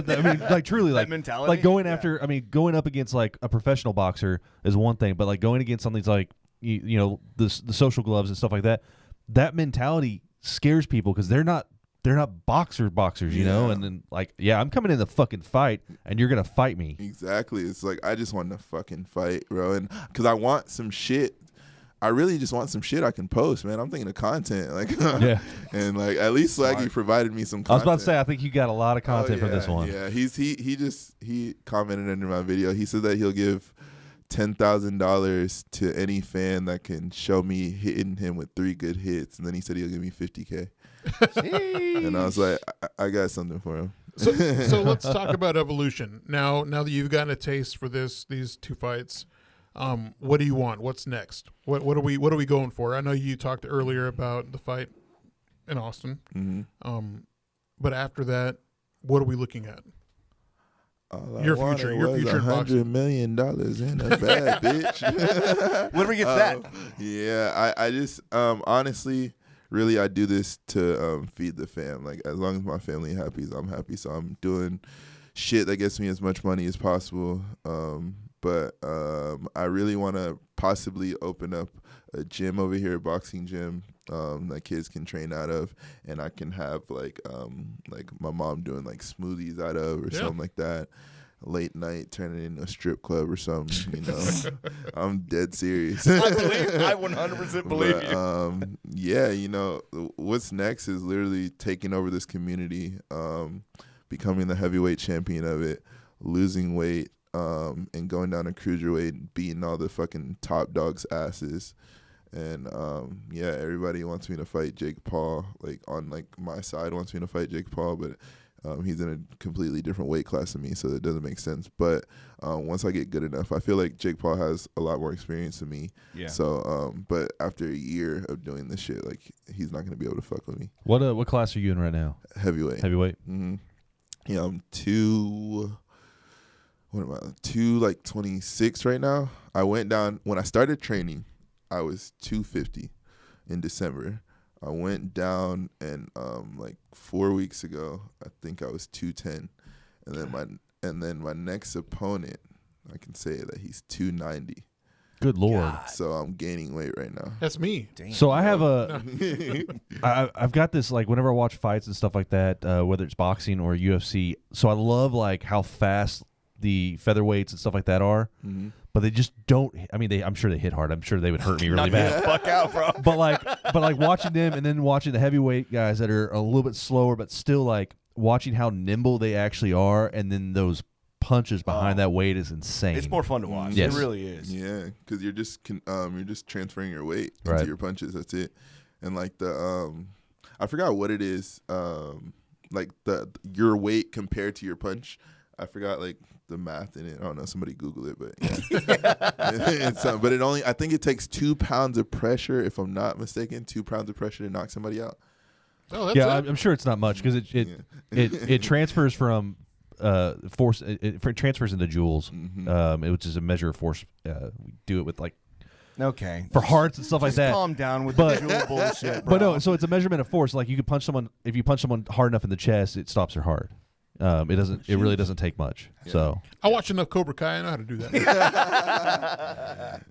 I mean, like truly, like mentality. Like going after. I mean, going up against like a professional boxer is one thing, but like going against something like you know the social gloves and stuff like that. That mentality scares people because they're not boxers, you know. And then like, yeah, I'm coming in the fucking fight, and you're gonna fight me. Exactly. It's like, I just want to fucking fight, bro, and because I want some shit. I really just want some shit I can post, man. I'm thinking of content, like, and like at least Swaggy provided me some content. I was about to say, I think you got a lot of content from this one. Yeah, he commented under my video. He said that he'll give $10,000 to any fan that can show me hitting him with 3 good hits, and then he said he'll give me $50K. And I was like, I got something for him. So let's talk about evolution now. Now that you've gotten a taste for these 2 fights. What do you want? What's next? What are we going for? I know you talked earlier about the fight in Austin. Mm-hmm. But after that, what are we looking at? Your future in $100 million in a bag, bitch. When do we get that? Yeah, I just honestly, really, I do this to feed the fam. Like, as long as my family happy, I'm happy. So I'm doing shit that gets me as much money as possible. But I really want to possibly open up a gym over here, a boxing gym that kids can train out of, and I can have like my mom doing like smoothies out of or something like that. Late night, turn it into a strip club or something. You know, I'm dead serious. I 100% believe you. Yeah, you know, what's next is literally taking over this community, becoming the heavyweight champion of it, losing weight. And going down to cruiserweight and beating all the fucking top dogs' asses. And yeah, everybody wants me to fight Jake Paul. Like, on like my side wants me to fight Jake Paul, but he's in a completely different weight class than me, so it doesn't make sense. But once I get good enough, I feel like Jake Paul has a lot more experience than me. Yeah. So, but after a year of doing this shit, like, he's not gonna be able to fuck with me. What class are you in right now? Heavyweight. Heavyweight. Mm-hmm. Yeah, I'm 226 right now. I went down when I started training. I was 250 in December. I went down, and like 4 weeks ago, I think I was 210, and then my next opponent, I can say that he's 290. Good Lord! God. So I'm gaining weight right now. That's me. Damn. So I have I've got this, like, whenever I watch fights and stuff like that, whether it's boxing or UFC. So I love like how fast the featherweights and stuff like that are. Mm-hmm. But they just don't. I mean, I'm sure they hit hard. I'm sure they would hurt me really bad. Fuck out, bro. But like watching them and then watching the heavyweight guys that are a little bit slower, but still like watching how nimble they actually are, and then those punches behind that weight is insane. It's more fun to watch. Yes. It really is. Yeah, because you're just transferring your weight into your punches. That's it. And like I forgot what it is. Like your weight compared to your punch. I forgot like the math in it. I don't know. Somebody Google it, but yeah. But I think it takes 2 pounds of pressure, if I'm not mistaken, 2 pounds of pressure to knock somebody out. Oh, that's it. I'm sure it's not much because it transfers from force. It transfers into joules, which is a measure of force. We do it with like for hearts and stuff like that. Calm down with the joule bullshit, bro. But no, so it's a measurement of force. Like you could punch someone. If you punch someone hard enough in the chest, it stops their heart. It doesn't. It really doesn't take much. Yeah. So I watch enough Cobra Kai. I know how to do that.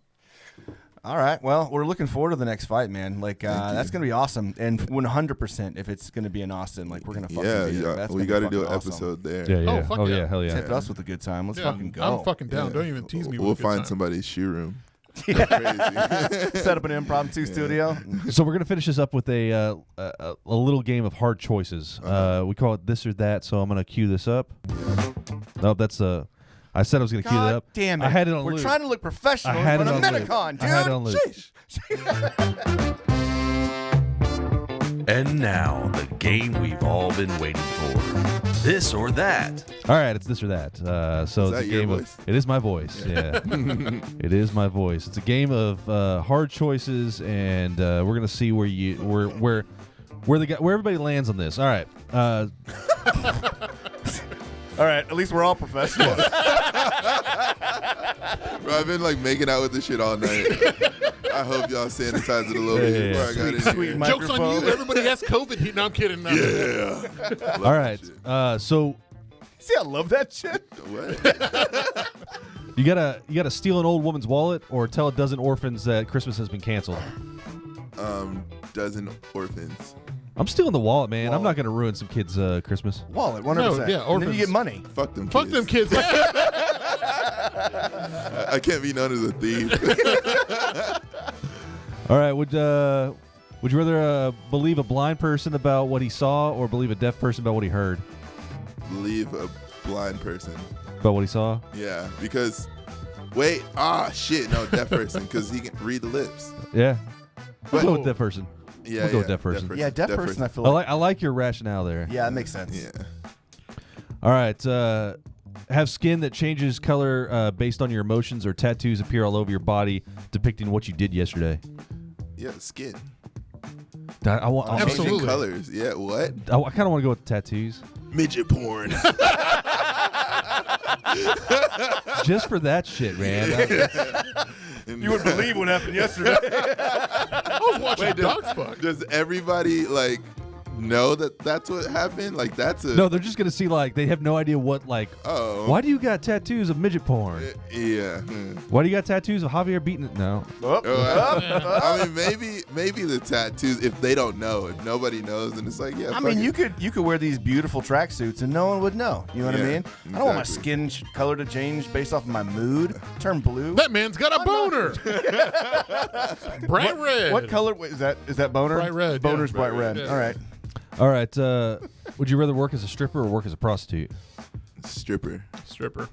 All right. Well, we're looking forward to the next fight, man. Like that's gonna be awesome. And 100%, if it's gonna be in Austin, like we're gonna fucking be there. That's we got to do an awesome. episode there. Yeah. Oh, yeah. Hell yeah. Tip us with a good time. Let's fucking go. I'm fucking down. Don't even tease me. We'll with a good find time. somebody's shoe room. Set up an impromptu studio. So we're gonna finish this up with a little game of hard choices. We call it this or that. So I'm gonna cue this up. No, that's I said I was gonna cue that up. Damn it! I had it on We're loop. trying to look professional I had in it front on of loop. Minikon, dude. I had it on loop. And now, the game we've all been waiting for. This or that. All right, it's this or that. So Is it's that a your game voice? of. It is my voice. Yeah, it is my voice. It's a game of hard choices, and we're gonna see where everybody lands on this. All right. All right. At least we're all professionals. Bro, I've been like making out with this shit all night. I hope y'all sanitize it a little bit before I got in Sweet here. Joke's on you. Everybody has COVID. No, I'm kidding. No. Yeah. All right. So See, I love that shit. What? you gotta steal an old woman's wallet or tell a dozen orphans that Christmas has been canceled. Dozen orphans. I'm stealing the wallet, man. I'm not gonna ruin some kids' Christmas. Wallet, 100%. No, yeah, And then orphans. you get money. Fuck them Fuck kids. them kids. I can't be known as a thief. All right. Would you rather believe a blind person about what he saw or believe a deaf person about what he heard? Believe a blind person. About what he saw? Yeah, because shit, no, deaf person, because he can read the lips. Yeah. We'll But- go with deaf person. Yeah, We'll go with deaf person. Yeah, deaf person, I feel I like. like your rationale there. Yeah, that makes sense. Yeah. All right. Have skin that changes color based on your emotions or tattoos appear all over your body depicting what you did yesterday. Yeah, skin. I want. Absolutely. Changing colors. Yeah, what? I kind of want to go with tattoos. Midget porn. Just for that shit, man. You wouldn't believe what happened yesterday. I was watching dogs fuck. Does everybody like know that that's what happened? Like that's a No, they're just gonna see like they have no idea what like. Oh. Why do you got tattoos of midget porn? Yeah. Why do you got tattoos of Javier beating it? No. I mean, maybe the tattoos. If they don't know, if nobody knows, then it's like, yeah. I fuck mean, it. you could wear these beautiful tracksuits and no one would know. You know what I Yeah, mean? I don't want my exactly. skin color to change based off of my mood. Turn blue. That man's got a boner. Bright red. What color is that? Is that boner? Bright red, Boner's yeah. bright red. Yeah. All right. All right. Would you rather work as a stripper or work as a prostitute? Stripper. Stripper.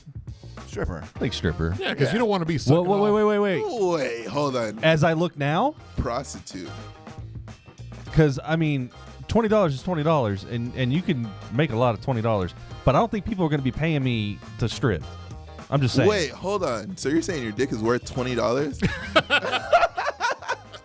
Stripper. I think stripper. Yeah, because you don't want to be Whoa, sucking off. wait. Wait, hold on. As I look now, Prostitute. because I mean, $20 is $20, and you can make a lot of $20, but I don't think people are going to be paying me to strip. I'm just saying. Wait, hold on. So you're saying your dick is worth $20?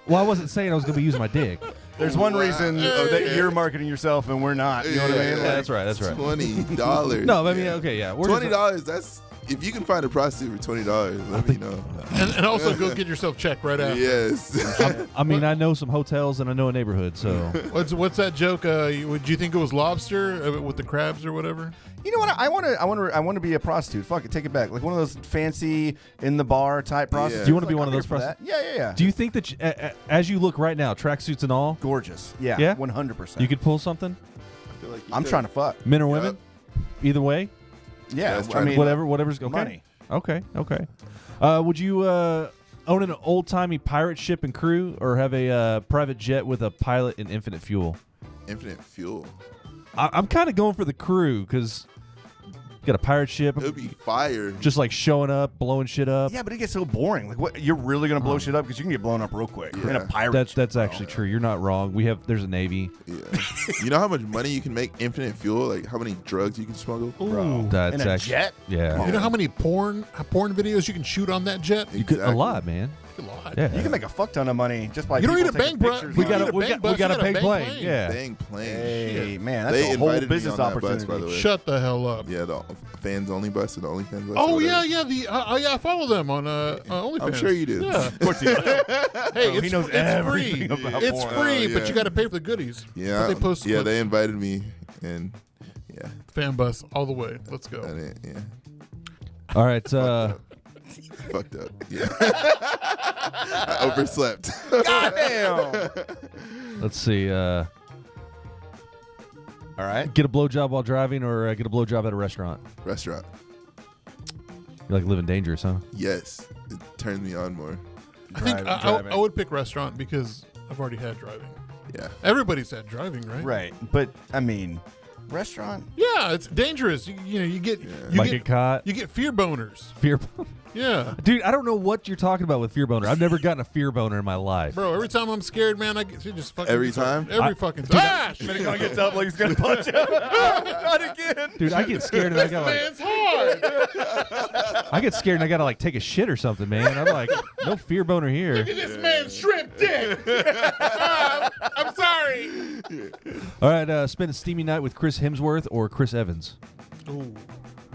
Well, I wasn't saying I was going to be using my dick. There's one reason that you're marketing yourself and we're not. You know what I mean? Yeah, that's right. That's right. $20. No, I mean, okay, yeah. We're just- $20. That's if you can find a prostitute for $20. Let me know. And also go get yourself checked right after. Yes. I mean, I know some hotels and I know a neighborhood, so. What's that joke? Would you think it was lobster with the crabs or whatever? You know what? I want to be a prostitute. Fuck it, take it back. Like one of those fancy in the bar type prostitutes. Do you want to be Like, one of I'm those here for prostitutes? that. Yeah. Do you think that as you look right now, tracksuits and all, Gorgeous. Yeah. Yeah? 100%. you could pull something? I feel like you I'm could. trying to fuck. Men or women? Either way? Yeah, That's I mean, whatever's okay. money. Okay. Would you own an old-timey pirate ship and crew, or have a private jet with a pilot and infinite fuel? Infinite fuel. I'm kind of going for the crew because you got a pirate ship, It would be fire. just like showing up, blowing shit up. Yeah, but it gets so boring. Like, what? You're really gonna blow shit up because you can get blown up real quick. You're in a pirate. That's actually true. You're not wrong. There's a navy. Yeah. You know how much money you can make infinite fuel? Like how many drugs you can smuggle? Ooh. That's In a actually jet? Yeah, You know how many porn videos you can shoot on that jet? you could a lot, man. A lot. Yeah, You can make a fuck ton of money just by You don't people need a taking bank, bro. pictures we of got you. a we got a big plane. Yeah, Dang plane. Hey, man, They that's a whole invited me business on that bus, opportunity. by the way. Shut the hell up. Yeah, the fans only bus and the OnlyFans bus. Oh or yeah, whatever. I follow them on OnlyFans. I'm sure you do. Yeah. Of course he does. Hey, he knows it's everything free. about It's porn. free, Oh, but yeah. you got to pay for the goodies. Yeah, But they post yeah, clips. they invited me, and yeah, Fan bus all the way. Let's go. I didn't, yeah, all right. fucked up. Yeah, I overslept. Goddamn. Let's see. All right. Get a blowjob while driving, or get a blowjob at a restaurant. Restaurant. You like living dangerous, huh? Yes, it turns me on more. I think Driving. I would pick restaurant because I've already had driving. Yeah, Everybody's had driving, right? Right, but I mean, restaurant. Yeah, it's dangerous. You get Might get caught. you get fear boners. Fear, Yeah. dude. I don't know what you're talking about with fear boner. I've never gotten a fear boner in my life. Bro, every time I'm scared, man, I get just fucking Every time? Every fucking time. Ah, shit. Minikon gets up like he's gonna punch him. Not again. Dude, I get scared and I gotta like, Man's hard. I get scared and I gotta like take a shit or something, man. I'm like, no fear boner here. Look at this man's shrimp dick. I'm sorry. All right, spend a steamy night with Chris Hemsworth or Chris Evans. Ooh.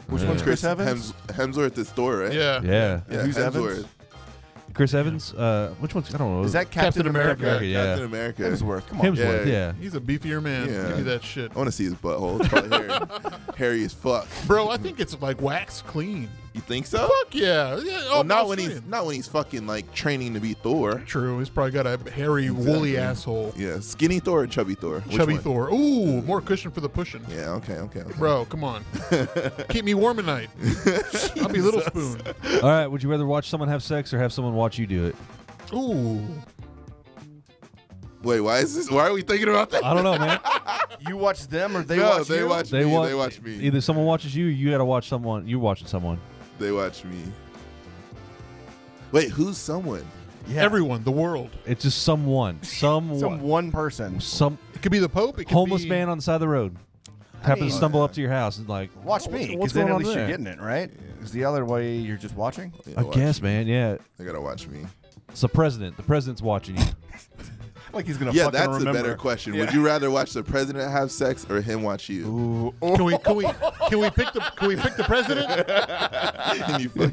Which one's Chris Evans? Hemsworth at Thor, right? Yeah. Yeah, Yeah, Who's Hemsworth. Evans? Chris Evans. Which one's? I don't know. Is that Captain America? America? Yeah, Captain America. Hemsworth. Come on. Hemsworth. Yeah. Yeah. He's a beefier man. Yeah. Give me that shit. I want to see his butthole. It's probably hairy. Hairy as fuck. Bro, I think it's like wax clean. You think so? Fuck yeah. Well, not when he's fucking like training to be Thor. True. He's probably got a hairy, woolly asshole. Yeah, skinny Thor or chubby Thor? Which Chubby one? Thor. Ooh, more cushion for the pushing. Yeah, okay. Bro, come on. Keep me warm at night. I'll be Little Spoon. All right. Would you rather watch someone have sex or have someone watch you do it? Ooh. Wait, why are we thinking about that? I don't know, man. You watch them or they No, watch they you? watch me. They watch me. Either someone watches you, or you gotta watch someone. You're watching someone. They watch me. Wait, who's someone? Yeah. Everyone, the world. It's just someone. Some one person. Some It could be the Pope. It could homeless be, man on the side of the road. Happen mean- to stumble up to your house and like, Watch me, what's because then going at on least there? you're getting it, right? Is the other way you're just watching? Yeah, I watch guess, me. man. Yeah. They gotta watch me. It's the president. The president's watching you. Like he's gonna Yeah, fucking that's remember. a better question. Yeah. Would you rather watch the president have sex or him watch you? Ooh. Can we pick the president? Can you fuck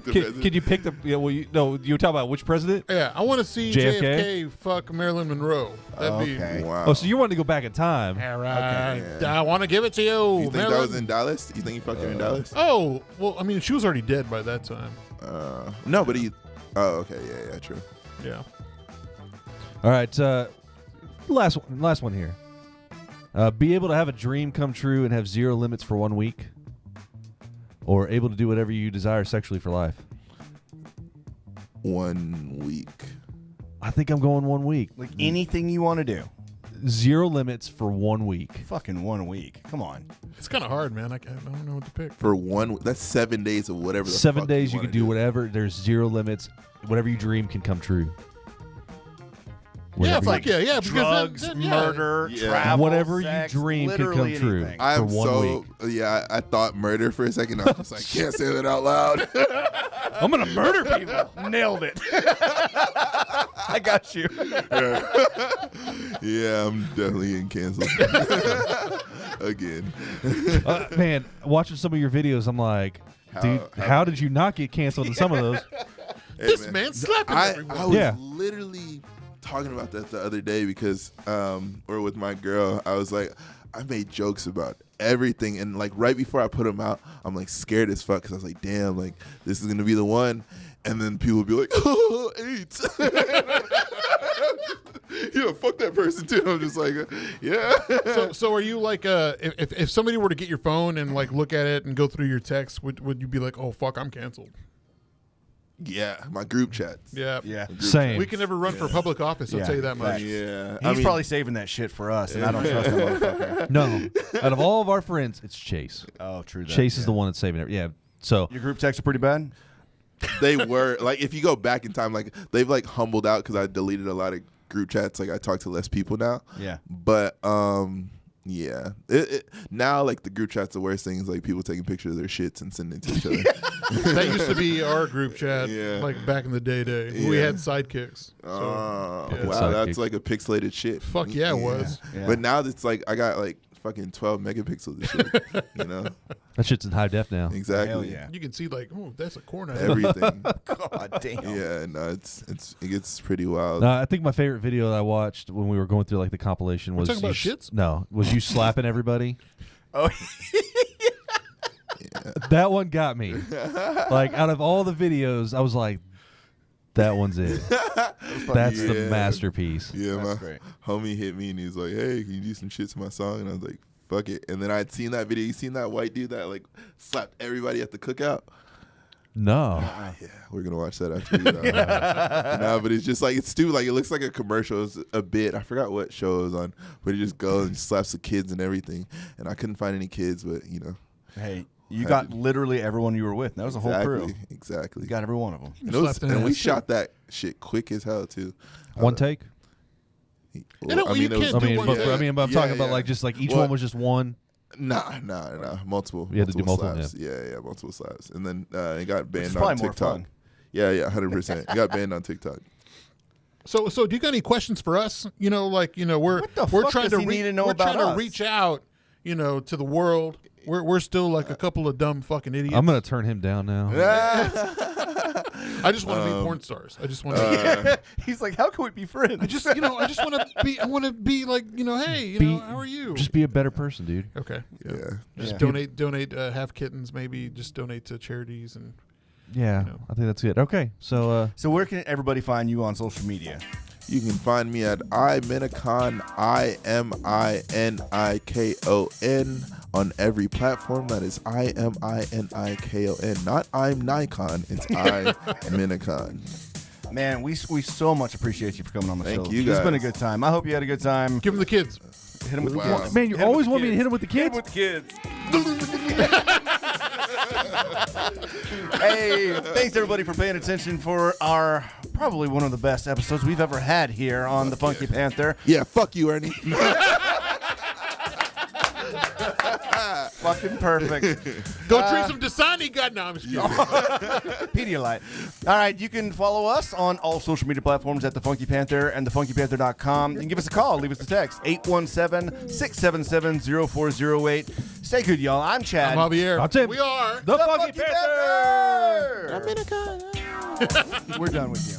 the president? Can you pick the? Yeah, well, you were talking about which president? Yeah, I want to see JFK? JFK fuck Marilyn Monroe. That'd be Okay. Wow. Oh, so you wanted to go back in time? all right. Okay. I want to give it to you. You think that Marilyn. was in Dallas? You think he fucked her in Dallas? Oh, well, I mean, she was already dead by that time. No, but he. Oh, okay. Yeah, true. Yeah. All right. Last one here. Be able to have a dream come true and have zero limits for 1 week, or able to do whatever you desire sexually for life. 1 week. I think I'm going 1 week. Like anything you want to do. Zero limits for 1 week. Fucking 1 week. Come on. It's kind of hard, man. I don't know what to pick. For that's 7 days of whatever. The 7 fuck days you wanna can do whatever. There's zero limits. Whatever you dream can come true. Yeah, Whatever fuck you- yeah, yeah. Because Drugs, then, yeah. murder, Yeah. travel, Whatever sex, you dream can come literally true. anything. I'm for 1 so week. yeah. I thought murder for a second. I was like, can't say that out loud. I'm gonna murder people. Nailed it. I got you. Yeah, I'm definitely getting canceled again. Man, watching some of your videos, I'm like, dude, how did you not get canceled in some of those? Hey, This man slapping everyone. I was Yeah. literally talking about that the other day because, or with my girl, I was like, I made jokes about everything, and like right before I put them out, I'm like scared as fuck because I was like, damn, like this is gonna be the one, and then people would be like, oh, AIDS. Yeah, fuck that person too. I'm just like, yeah. So are you like if somebody were to get your phone and like look at it and go through your texts, would you be like, oh fuck, I'm canceled? Yeah, my group chats. Yeah. Yeah. Same. We can never run for public office, I'll Yeah, tell you that much. facts. Yeah. He's probably saving that shit for us, and I don't trust that motherfucker. No. Out of all of our friends, it's Chase. Oh, true. Chase is the one that's saving it. Yeah. So Your group texts are pretty bad? They were like, if you go back in time, like they've like humbled out because I deleted a lot of group chats. Like I talk to less people now. Yeah. But yeah. Now like the group chat's the worst thing is like people taking pictures of their shits and sending it to each other. That used to be our group chat, Yeah. like back in the day. We Yeah. had sidekicks. So, Wow, Sidekick. that's like a pixelated shit. fuck yeah, it was. Yeah. But now it's like I got like fucking 12 megapixels of shit. You know? that shit's in high def now. Exactly. Hell yeah. You can see like, oh, that's a corner. Everything. God damn. Yeah, no, it gets pretty wild. I think my favorite video that I watched when we were going through like the compilation was talking about you shits? No, was you slapping everybody? Oh, That one got me. Like out of all the videos, I was like, that one's it. That's the Yeah. masterpiece. Yeah, That's my great. homie hit me and he was like, "Hey, can you do some shit to my song?" And I was like, "Fuck it." And then I'd seen that video. You seen that white dude that like slapped everybody at the cookout? No. Yeah, we're gonna watch that after. No, but it's just like it's stupid. Like it looks like a commercial. It's a bit. I forgot what show it was on, but he just goes and slaps the kids and everything. And I couldn't find any kids, but you know, hey, you got literally everyone you were with. That was a whole crew. Exactly. You got every one of them. And, it was- Slapped an and we ass, shot that shit quick as hell too. One take? know, you it was- can't I mean, one but, take. I mean, but I'm talking about like just like each one was just one. Nah, multiple. You had to do multiple, slaps. Yeah, multiple slaps, and then it got Which is banned on probably more TikTok. fun. Yeah, 100%. It got banned on TikTok. So do you got any questions for us? You know, like, you know, we're What the we're fuck trying does to he need to know we're about trying us? to reach out, you know, to the world. We're still like a couple of dumb fucking idiots. I'm gonna turn him down now. I just want to be porn stars. I just want to. He's like, how can we be friends? I just want to be. I want to be like, you know, hey, you know, how are you? Just be a better person, dude. okay. Yeah. Just Yeah. donate. Have kittens. Maybe just donate to charities and. Yeah, know. I think that's it. Okay, so So where can everybody find you on social media? You can find me at Minikon, IMINIKON, on every platform. That is IMINIKON. Not I'm Nikon. It's Minikon. Man, we so much appreciate you for coming on the show. Thank you, It's been a guys. good time. I hope you had a good time. Give them the kids. Hit him with the Wow. kids. man, you Hit him always with want me to kids. hit him with the Hit him kids. with the kids. Hey, thanks everybody for paying attention for our probably one of the best episodes we've ever had here on the Funky Panther. Yeah, fuck you, Ernie. Fucking perfect. Go drink some Dasani. God, no, I'm just kidding. Pedialyte. All right, you can follow us on all social media platforms at The Funky Panther and thefunkypanther.com. You can give us a call, leave us a text, 817-677-0408. Stay good, y'all. I'm Chad. I'm Javier. I'm Tim. We are. The Funky Panther. Panther. We're done with you.